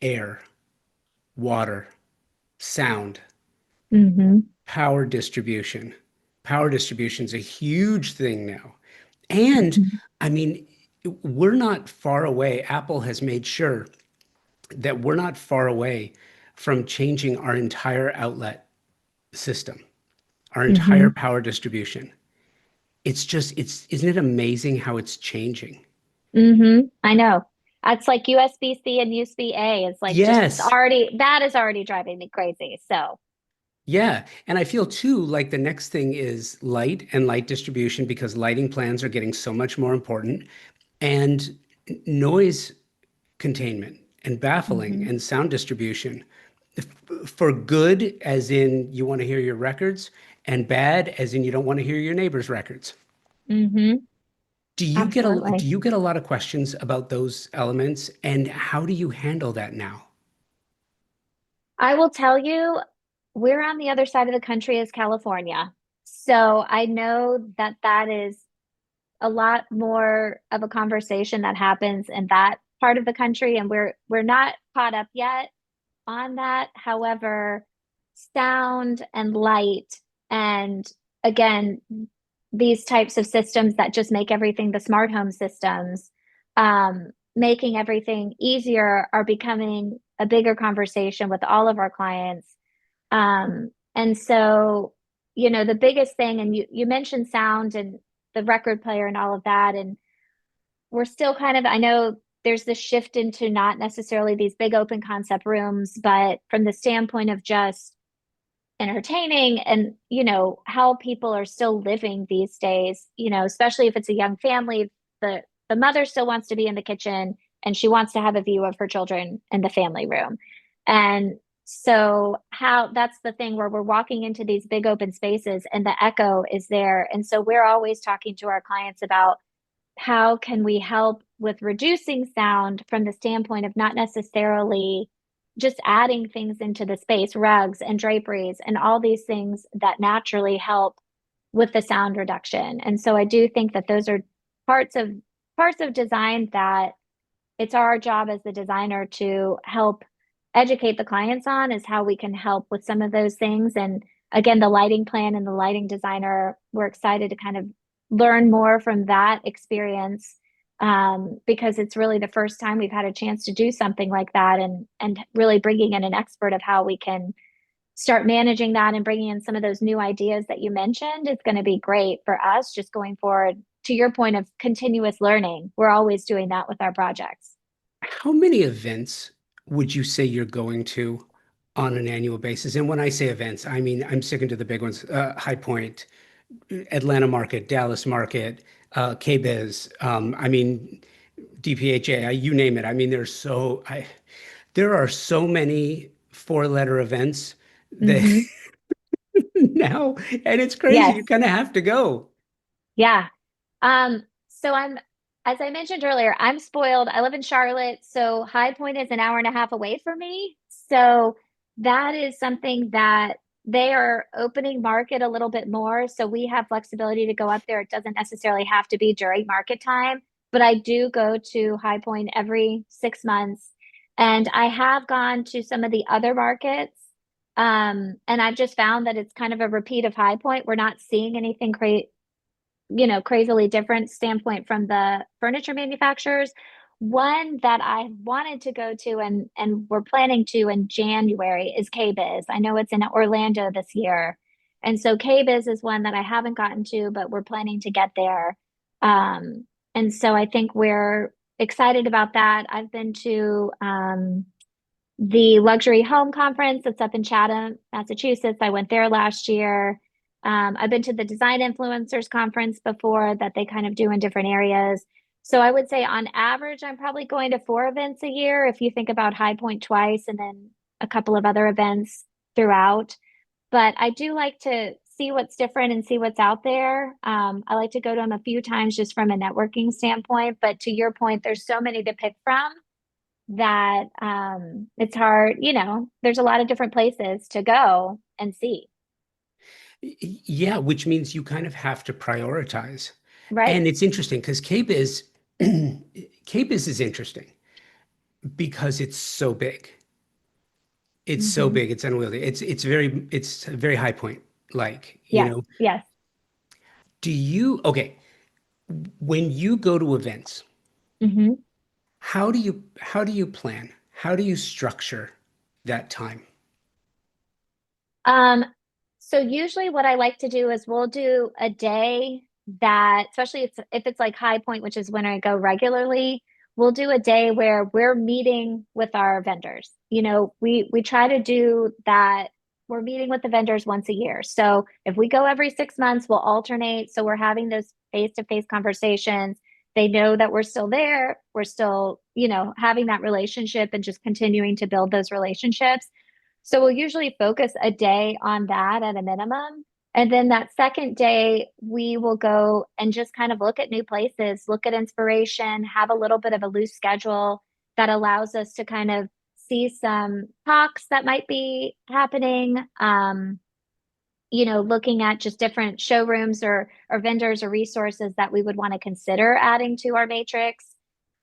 air, water, sound, Mm-hmm. power distribution. Power distribution is a huge thing now. And Mm-hmm. I mean, we're not far away. Apple has made sure that we're not far away from changing our entire outlet system, our entire Mm-hmm. power distribution. Isn't it amazing how it's changing? Mm-hmm. I know. It's like USB-C and USB-A. It's like just Yes. already, that is already driving me crazy. So, Yeah. And I feel too like the next thing is light and light distribution because lighting plans are getting so much more important, and noise containment and baffling mm-hmm. and sound distribution for good, as in you want to hear your records, and bad, as in you don't want to hear your neighbor's records. Mm-hmm. Do Absolutely. you get a lot of questions about those elements, and how do you handle that now? I will tell you, we're on the other side of the country as California. So I know that that is a lot more of a conversation that happens in that part of the country, and we're not caught up yet on that. However, sound and light, and again, these types of systems that just make everything the smart home systems, making everything easier, are becoming a bigger conversation with all of our clients. And so, the biggest thing, and you mentioned sound and the record player and all of that, and we're still kind of, I know there's this shift into not necessarily these big open concept rooms, but from the standpoint of just entertaining and, how people are still living these days, especially if it's a young family, the mother still wants to be in the kitchen and she wants to have a view of her children in the family room. And So how that's the thing where we're walking into these big open spaces and the echo is there. And so we're always talking to our clients about how can we help with reducing sound from the standpoint of not necessarily just adding things into the space, rugs and draperies and all these things that naturally help with the sound reduction. And so I do think that those are parts of parts of design that it's our job as the designer to help educate the clients on is how we can help with some of those things. And again, the lighting plan and the lighting designer, we're excited to kind of learn more from that experience because it's really the first time we've had a chance to do something like that and really bringing in an expert of how we can start managing that and bringing in some of those new ideas that you mentioned. It's going to be great for us just going forward. To your point of continuous learning, we're always doing that with our projects. How many events would you say you're going to on an annual basis? And when I say events, I mean I'm sticking to the big ones: High Point, Atlanta Market, Dallas Market, KBIS. I mean DPHA. You name it. I mean there are so many four-letter events that Mm-hmm. now, and it's crazy. Yes. You kind of have to go. Yeah. So as I mentioned earlier, I'm spoiled. I live in Charlotte, so High Point is an hour and a half away from me. So that is something that they are opening market a little bit more. So we have flexibility to go up there. It doesn't necessarily have to be during market time, but I do go to High Point every 6 months. And I have gone to some of the other markets. And I've just found that it's kind of a repeat of High Point. We're not seeing anything crazily different standpoint from the furniture manufacturers. One that I wanted to go to and we're planning to in January is KBIS. I know it's in Orlando this year. And so KBIS is one that I haven't gotten to, but we're planning to get there. And so I think we're excited about that. I've been to the luxury home conference that's up in Chatham, Massachusetts. I went there last year. I've been to the design influencers conference before that they kind of do in different areas. So I would say on average, I'm probably going to 4 events a year. If you think about High Point twice and then a couple of other events throughout. But I do like to see what's different and see what's out there. I like to go to them a few times just from a networking standpoint. But to your point, there's so many to pick from that it's hard, there's a lot of different places to go and see. Yeah, which means you kind of have to prioritize. Right. And it's interesting because KBIS, KBIS is interesting because it's so big. It's so Hmm. big, it's unwieldy. It's a very high point. Like, Yes. Yes. okay, when you go to events, Hmm. how do you plan? How do you structure that time? Um, so usually what I like to do is we'll do a day that, especially if it's like High Point, which is when I go regularly, we'll do a day where we're meeting with our vendors. We try to do that. We're meeting with the vendors once a year. So if we go every 6 months, we'll alternate. So we're having those face-to-face conversations. They know that we're still there. We're still, having that relationship and just continuing to build those relationships. So we'll usually focus a day on that at a minimum. And then that second day, we will go and just kind of look at new places, look at inspiration, have a little bit of a loose schedule that allows us to kind of see some talks that might be happening. Looking at just different showrooms or vendors or resources that we would want to consider adding to our matrix.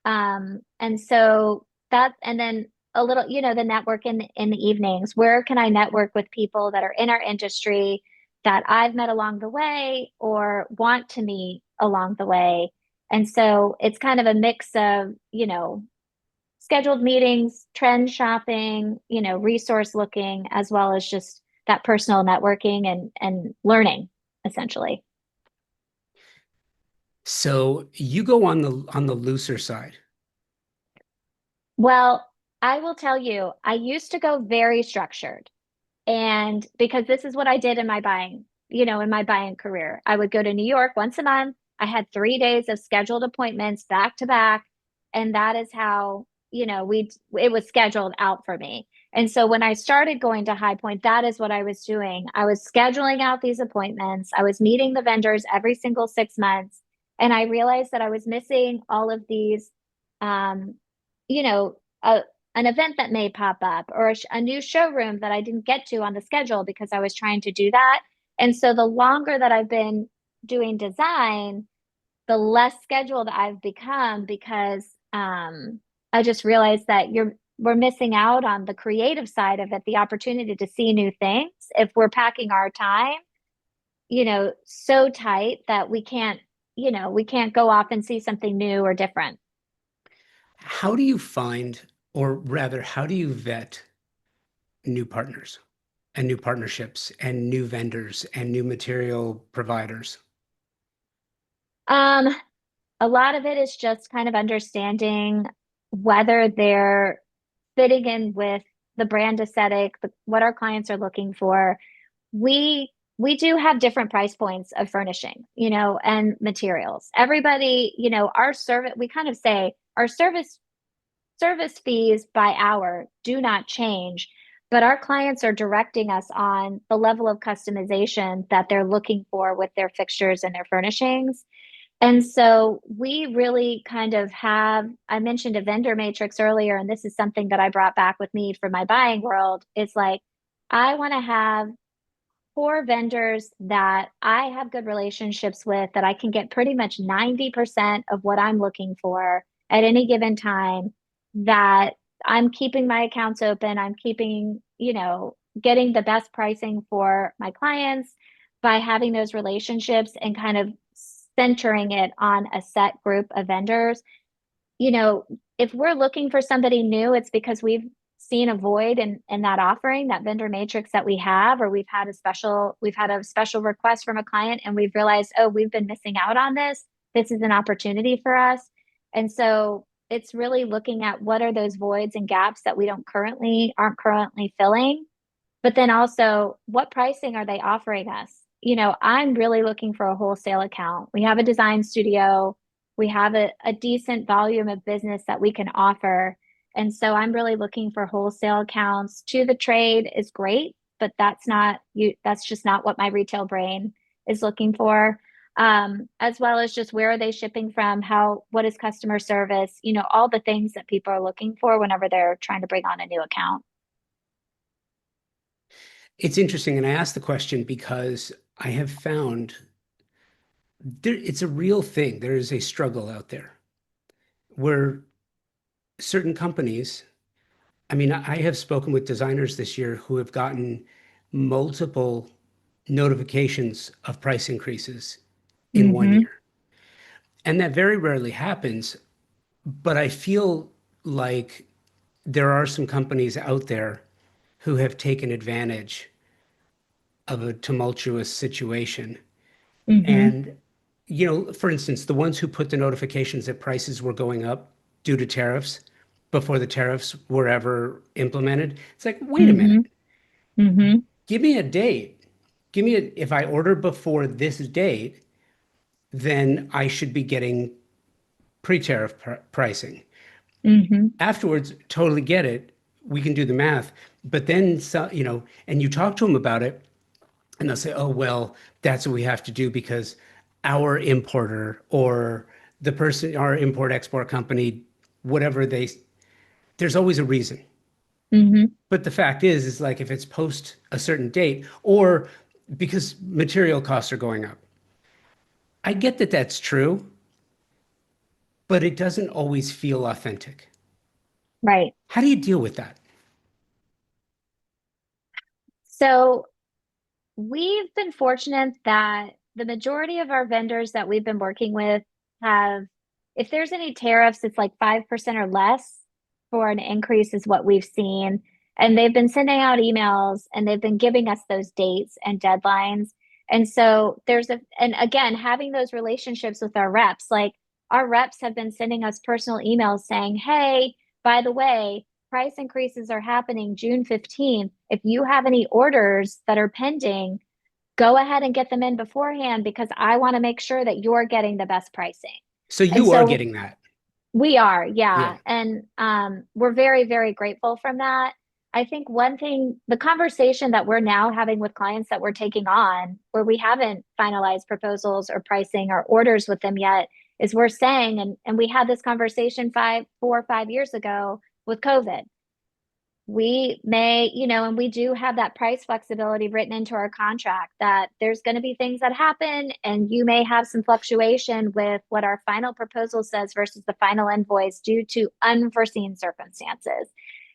And so and then a little, the network in the evenings. Where can I network with people that are in our industry that I've met along the way or want to meet along the way? And so it's kind of a mix of, scheduled meetings, trend shopping, resource looking, as well as just that personal networking and learning, essentially. So you go on the looser side. Well, I will tell you, I used to go very structured. And because this is what I did in my buying career, I would go to New York once a month. I had 3 days of scheduled appointments back to back. And that is how it was scheduled out for me. And so when I started going to High Point, that is what I was doing. I was scheduling out these appointments. I was meeting the vendors every single 6 months. And I realized that I was missing all of these, um, you know, a, an event that may pop up or a new showroom that I didn't get to on the schedule because I was trying to do that. And so the longer that I've been doing design, the less scheduled I've become because I just realized that we're missing out on the creative side of it, the opportunity to see new things if we're packing our time, so tight that we can't go off and see something new or different. How do you find, or rather, how do you vet new partners and new partnerships and new vendors and new material providers? Um, a lot of it is just kind of understanding whether they're fitting in with the brand aesthetic, what our clients are looking for. We do have different price points of furnishing, and materials. Everybody, our service, we kind of say our service fees by hour do not change, but our clients are directing us on the level of customization that they're looking for with their fixtures and their furnishings. And so we really kind of I mentioned a vendor matrix earlier, and this is something that I brought back with me from my buying world. It's like, I want to have 4 vendors that I have good relationships with, that I can get pretty much 90% of what I'm looking for at any given time, that I'm keeping my accounts open. I'm keeping, getting the best pricing for my clients by having those relationships and kind of centering it on a set group of vendors. you know, if we're looking for somebody new, it's because we've seen a void in that offering, that vendor matrix that we have, or we've had a special request from a client and we've realized, oh, we've been missing out on this. This is an opportunity for us. And so it's really looking at what are those voids and gaps that we aren't currently filling, but then also, what pricing are they offering us? I'm really looking for a wholesale account. We have a design studio. We have a decent volume of business that we can offer. And so I'm really looking for wholesale accounts. To the trade is great, but that's just not what my retail brain is looking for. As well as just where are they shipping from? What is customer service? All the things that people are looking for whenever they're trying to bring on a new account. It's interesting, and I asked the question because I have found it's a real thing. There is a struggle out there where certain companies, I mean, I have spoken with designers this year who have gotten multiple notifications of price increases in one Mm-hmm. year. And that very rarely happens, but I feel like there are some companies out there who have taken advantage of a tumultuous situation. Mm-hmm. And, for instance, the ones who put the notifications that prices were going up due to tariffs before the tariffs were ever implemented, it's like, wait a minute, Mm-hmm. Mm-hmm. give me a date. If I order before this date, then I should be getting pre-tariff pricing. Mm-hmm. Afterwards, totally get it. We can do the math. But then, so, and you talk to them about it, and they'll say, oh, well, that's what we have to do because our importer or our import export company, whatever there's always a reason. Mm-hmm. But the fact is like if it's post a certain date or because material costs are going up, I get that that's true, but it doesn't always feel authentic. Right. How do you deal with that? So we've been fortunate that the majority of our vendors that we've been working with have, if there's any tariffs, it's like 5% or less for an increase, is what we've seen. And they've been sending out emails and they've been giving us those dates and deadlines. And so and again, having those relationships with our reps, like our reps have been sending us personal emails saying, hey, by the way, price increases are happening June 15th. If you have any orders that are pending, go ahead and get them in beforehand because I want to make sure that you're getting the best pricing. So And you are so getting that. We are, Yeah. yeah. And we're very, very grateful from that. I think one thing, the conversation that we're now having with clients that we're taking on, where we haven't finalized proposals or pricing or orders with them yet, is we're saying, and we had this conversation 4 or 5 years ago with COVID. We may, and we do have that price flexibility written into our contract that there's going to be things that happen, and you may have some fluctuation with what our final proposal says versus the final invoice due to unforeseen circumstances.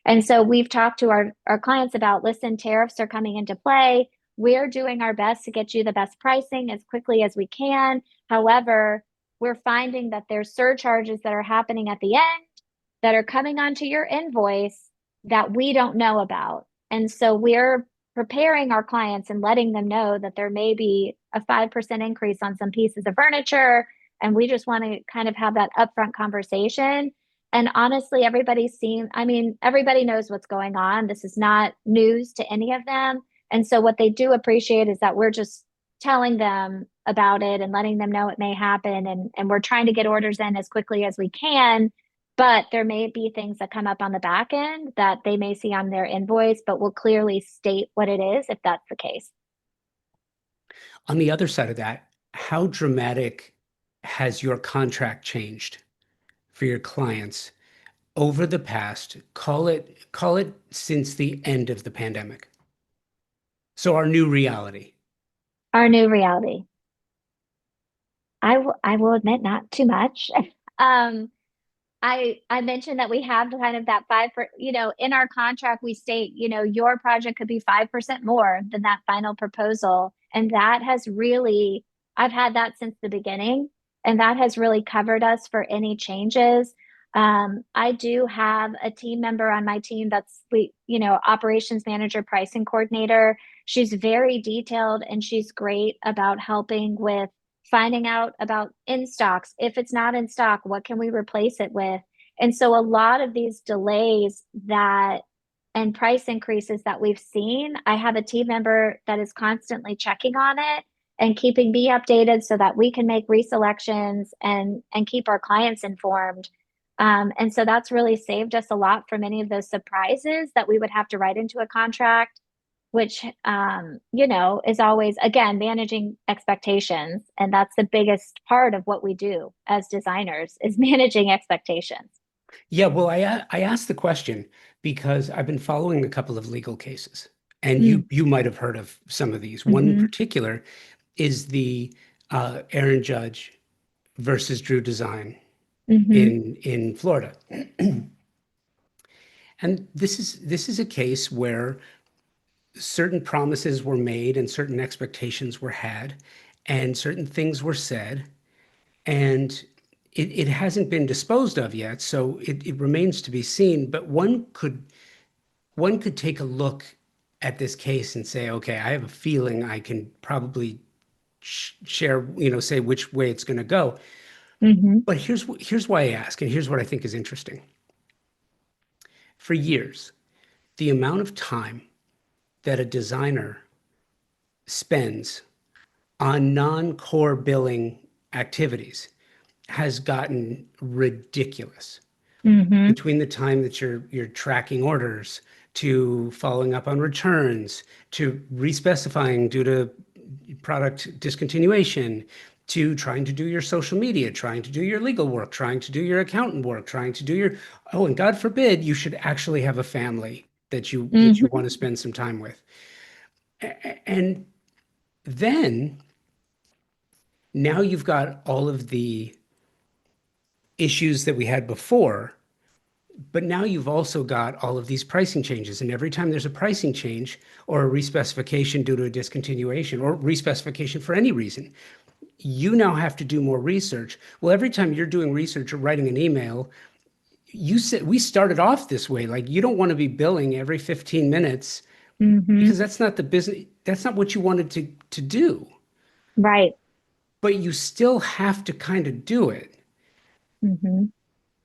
And so we've talked to our clients about, listen, tariffs are coming into play. We're doing our best to get you the best pricing as quickly as we can. However, we're finding that there's surcharges that are happening at the end that are coming onto your invoice that we don't know about. And so we're preparing our clients and letting them know that there may be a 5% increase on some pieces of furniture. And we just want to kind of have that upfront conversation. And honestly, everybody knows what's going on. This is not news to any of them. And so what they do appreciate is that we're just telling them about it and letting them know it may happen. And we're trying to get orders in as quickly as we can, but there may be things that come up on the back end that they may see on their invoice, but will clearly state what it is if that's the case. On the other side of that, how dramatic has your contract changed for your clients over the past, call it since the end of the pandemic? So our new reality. Our new reality. I will admit not too much. um, I mentioned that we have kind of that in our contract, we state, your project could be 5% more than that final proposal. And that has really, I've had that since the beginning, and that has really covered us for any changes. I do have a team member on my team operations manager, pricing coordinator. She's very detailed and she's great about helping with finding out about in stocks. If it's not in stock, what can we replace it with? And so a lot of these delays that and price increases that we've seen, I have a team member that is constantly checking on it and keeping me updated so that we can make reselections and keep our clients informed. And so that's really saved us a lot from any of those surprises that we would have to write into a contract, which is always, again, managing expectations. And that's the biggest part of what we do as designers is managing expectations. Yeah, well, I asked the question because I've been following a couple of legal cases, and you Mm. you might have heard of some of these. One in Hmm. particular is the Aaron Judge versus Drew Design Hmm. in Florida. And this is a case where certain promises were made and certain expectations were had and certain things were said, and it hasn't been disposed of yet, so it remains to be seen. But one could take a look at this case and say, okay, I have a feeling I can probably share, say which way it's going to go. Hmm. But here's why I ask, and here's what I think is interesting. For years, the amount of time that a designer spends on non-core billing activities has gotten ridiculous. Hmm. Between the time that you're tracking orders, to following up on returns, to respecifying due to product discontinuation, to trying to do your social media, trying to do your legal work, trying to do your accountant work, trying to do and God forbid you should actually have a family that you Hmm. want to spend some time with. And then now you've got all of the issues that we had before, but now you've also got all of these pricing changes. And every time there's a pricing change or a respecification due to a discontinuation or respecification for any reason, you now have to do more research. Well, every time you're doing research or writing an email, you said we started off this way. Like you don't want to be billing every 15 minutes Hmm. because that's not the business. That's not what you wanted to do. Right. But you still have to kind of do it. Hmm.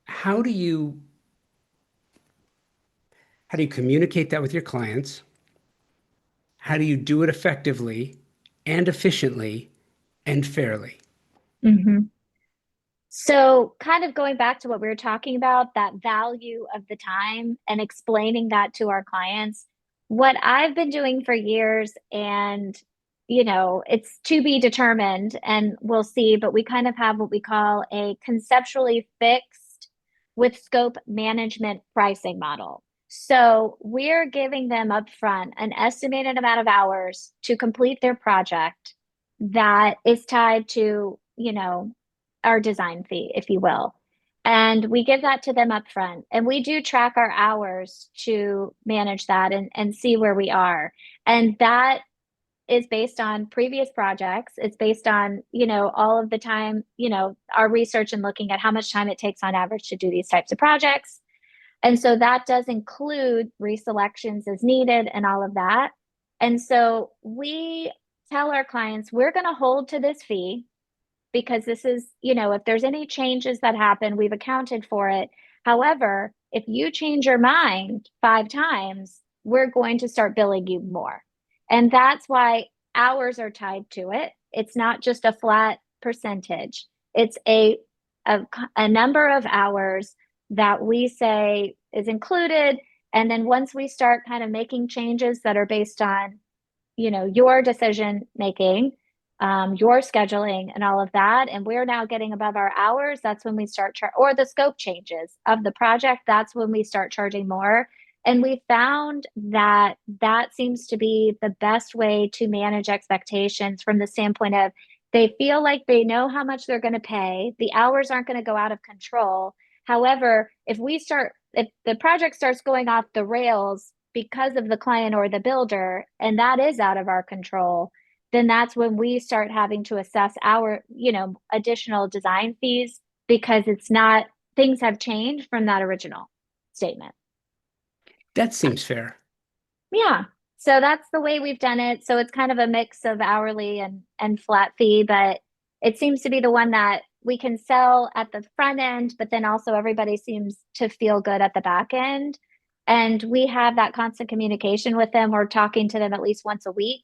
How do you how do you communicate that with your clients? How do you do it effectively and efficiently and fairly? Hmm. So, kind of going back to what we were talking about, that value of the time and explaining that to our clients, what I've been doing for years, and it's to be determined and we'll see, but we kind of have what we call a conceptually fixed with scope management pricing model. So, we're giving them upfront an estimated amount of hours to complete their project that is tied to, our design fee, if you will. And we give that to them up front. And we do track our hours to manage that and see where we are. And that is based on previous projects. It's based on, all of the time, our research and looking at how much time it takes on average to do these types of projects. And so that does include reselections as needed and all of that. And so we tell our clients, we're going to hold to this fee because this is, if there's any changes that happen, we've accounted for it. However, if you change your mind 5 times, we're going to start billing you more. And that's why hours are tied to it. It's not just a flat percentage. It's a number of hours that we say is included. And then once we start kind of making changes that are based on, your decision making, your scheduling and all of that, and we're now getting above our hours, that's when we start or the scope changes of the project, that's when we start charging more. And we found that that seems to be the best way to manage expectations from the standpoint of they feel like they know how much they're going to pay. The hours aren't going to go out of control. However, if the project starts going off the rails because of the client or the builder, and that is out of our control, then that's when we start having to assess our, additional design fees because it's not, things have changed from that original statement. That seems fair. Yeah. So that's the way we've done it. So it's kind of a mix of hourly and flat fee, but it seems to be the one that we can sell at the front end, but then also everybody seems to feel good at the back end. And we have that constant communication with them. We're talking to them at least once a week,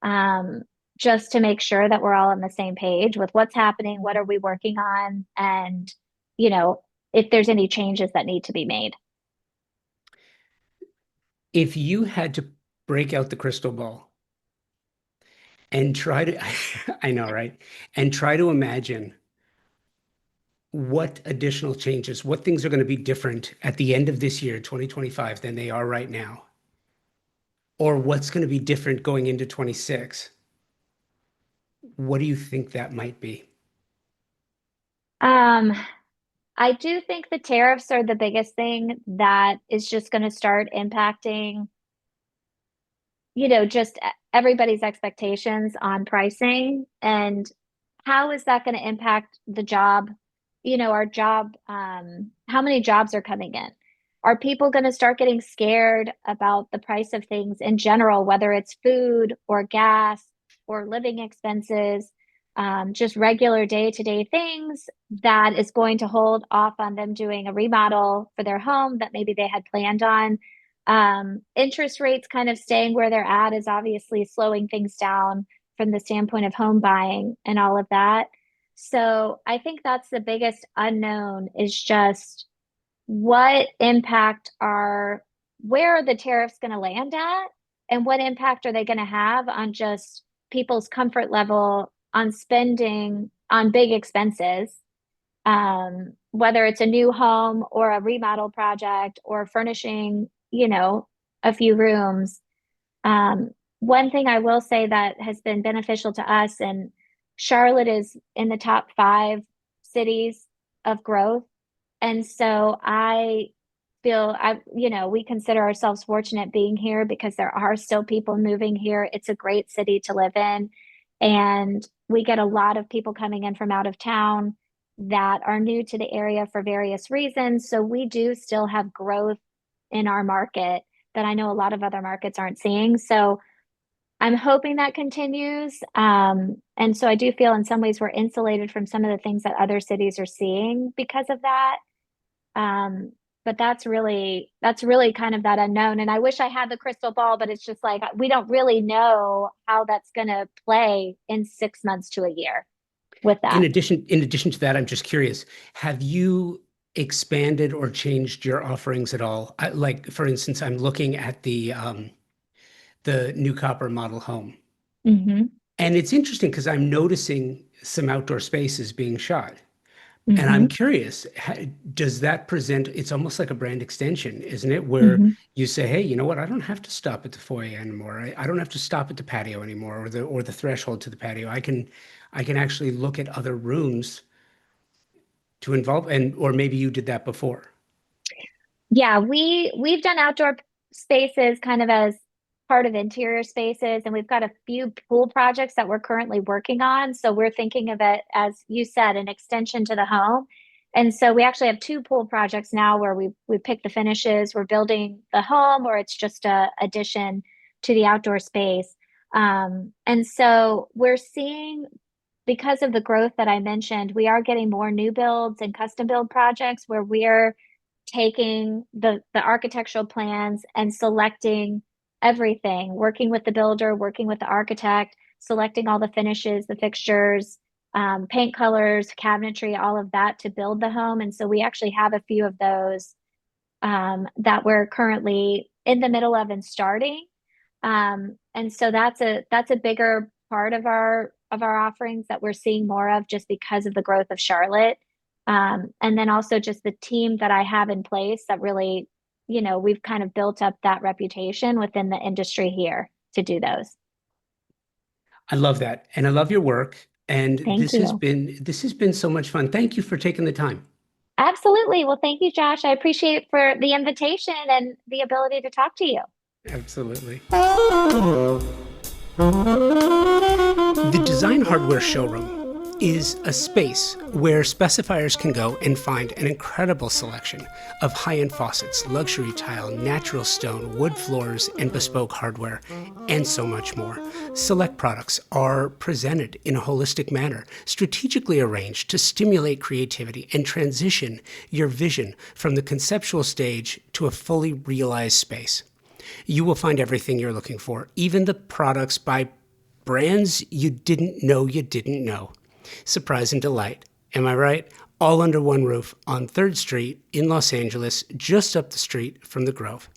um, just to make sure that we're all on the same page with what's happening, what are we working on, and, you know, if there's any changes that need to be made. If you had to break out the crystal ball and try to, I know, right? And try to imagine what additional changes, what things are going to be different at the end of this year, 2025, than they are right now, or what's going to be different going into 26. What do you think that might be? Um, I do think the tariffs are the biggest thing that is just going to start impacting, just everybody's expectations on pricing and how is that going to impact the job, our job, how many jobs are coming in? Are people going to start getting scared about the price of things in general, whether it's food or gas or living expenses, just regular day-to-day things that is going to hold off on them doing a remodel for their home that maybe they had planned on? Interest rates kind of staying where they're at is obviously slowing things down from the standpoint of home buying and all of that. So I think that's the biggest unknown is just what impact where are the tariffs going to land at? And what impact are they going to have on just people's comfort level on spending on big expenses? Whether it's a new home or a remodel project or furnishing, a few rooms. Um, One thing I will say that has been beneficial to us, and Charlotte is in the top 5 cities of growth. And so we consider ourselves fortunate being here because there are still people moving here. It's a great city to live in. And we get a lot of people coming in from out of town that are new to the area for various reasons. So we do still have growth in our market that I know a lot of other markets aren't seeing. So I'm hoping that continues. And so I do feel in some ways we're insulated from some of the things that other cities are seeing because of that. Um, but that's really kind of that unknown. And I wish I had the crystal ball, but it's just like we don't really know how that's going to play in 6 months to a year. with that. In addition to that, I'm just curious, have you expanded or changed your offerings at all? Like, for instance, I'm looking at the new copper model home. Hmm. And it's interesting because I'm noticing some outdoor spaces being shot. And I'm Hmm. curious, does that present, it's almost like a brand extension, isn't it? Where Hmm. you say, hey, you know what? I don't have to stop at the foyer anymore. I don't have to stop at the patio anymore, or the threshold to the patio. I can actually look at other rooms to involve, and or maybe you did that before. Yeah, we've done outdoor spaces kind of as part of interior spaces, and we've got a few pool projects that we're currently working on. So we're thinking of it, as you said, an extension to the home. And so we actually have two pool projects now where we picked the finishes. We're building the home, or it's just a addition to the outdoor space. And so we're seeing, because of the growth that I mentioned, we are getting more new builds and custom build projects where we're taking the architectural plans and selecting everything, working with the builder, working with the architect, selecting all the finishes, the fixtures, paint colors, cabinetry, all of that to build the home. And so we actually have a few of those that we're currently in the middle of and starting. And so that's a bigger part of our offerings that we're seeing more of just because of the growth of Charlotte. And then also just the team that I have in place that really, we've kind of built up that reputation within the industry here to do those. I love that. And I love your work. And Thank you. this has been so much fun. Thank you for taking the time. Absolutely. Well, thank you, Josh. I appreciate for the invitation and the ability to talk to you. Absolutely. The Design Hardware Showroom is a space where specifiers can go and find an incredible selection of high-end faucets, luxury tile, natural stone, wood floors, and bespoke hardware, and so much more. Select products are presented in a holistic manner, strategically arranged to stimulate creativity and transition your vision from the conceptual stage to a fully realized space. You will find everything you're looking for, even the products by brands you didn't know you didn't know. Surprise and delight. Am I right? All under one roof on 3rd Street in Los Angeles, just up the street from the Grove.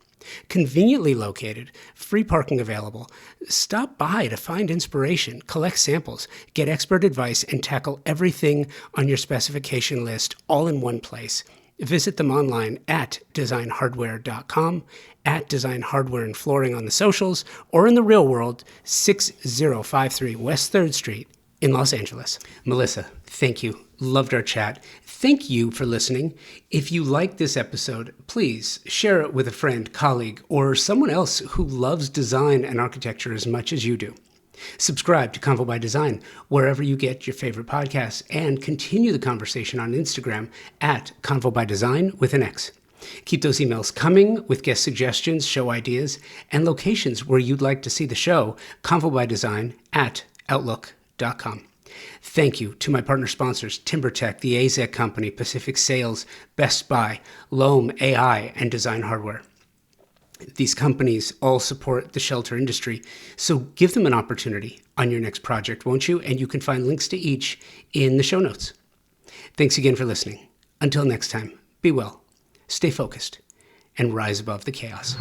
Conveniently located, free parking available. Stop by to find inspiration, collect samples, get expert advice, and tackle everything on your specification list all in one place. Visit them online at designhardware.com, at Design Hardware and Flooring on the socials, or in the real world, 6053 West 3rd Street in Los Angeles. Melissa, thank you. Loved our chat. Thank you for listening. If you like this episode, please share it with a friend, colleague, or someone else who loves design and architecture as much as you do. Subscribe to Convo by Design wherever you get your favorite podcasts, and continue the conversation on Instagram at Convo by Design with an X. Keep those emails coming with guest suggestions, show ideas, and locations where you'd like to see the show, Convo by Design at outlook.com. Thank you to my partner sponsors, TimberTech, the AZEC Company, Pacific Sales, Best Buy, Loam AI, and Design Hardware. These companies all support the shelter industry, so give them an opportunity on your next project, won't you? And you can find links to each in the show notes. Thanks again for listening. Until next time, be well, stay focused, and rise above the chaos.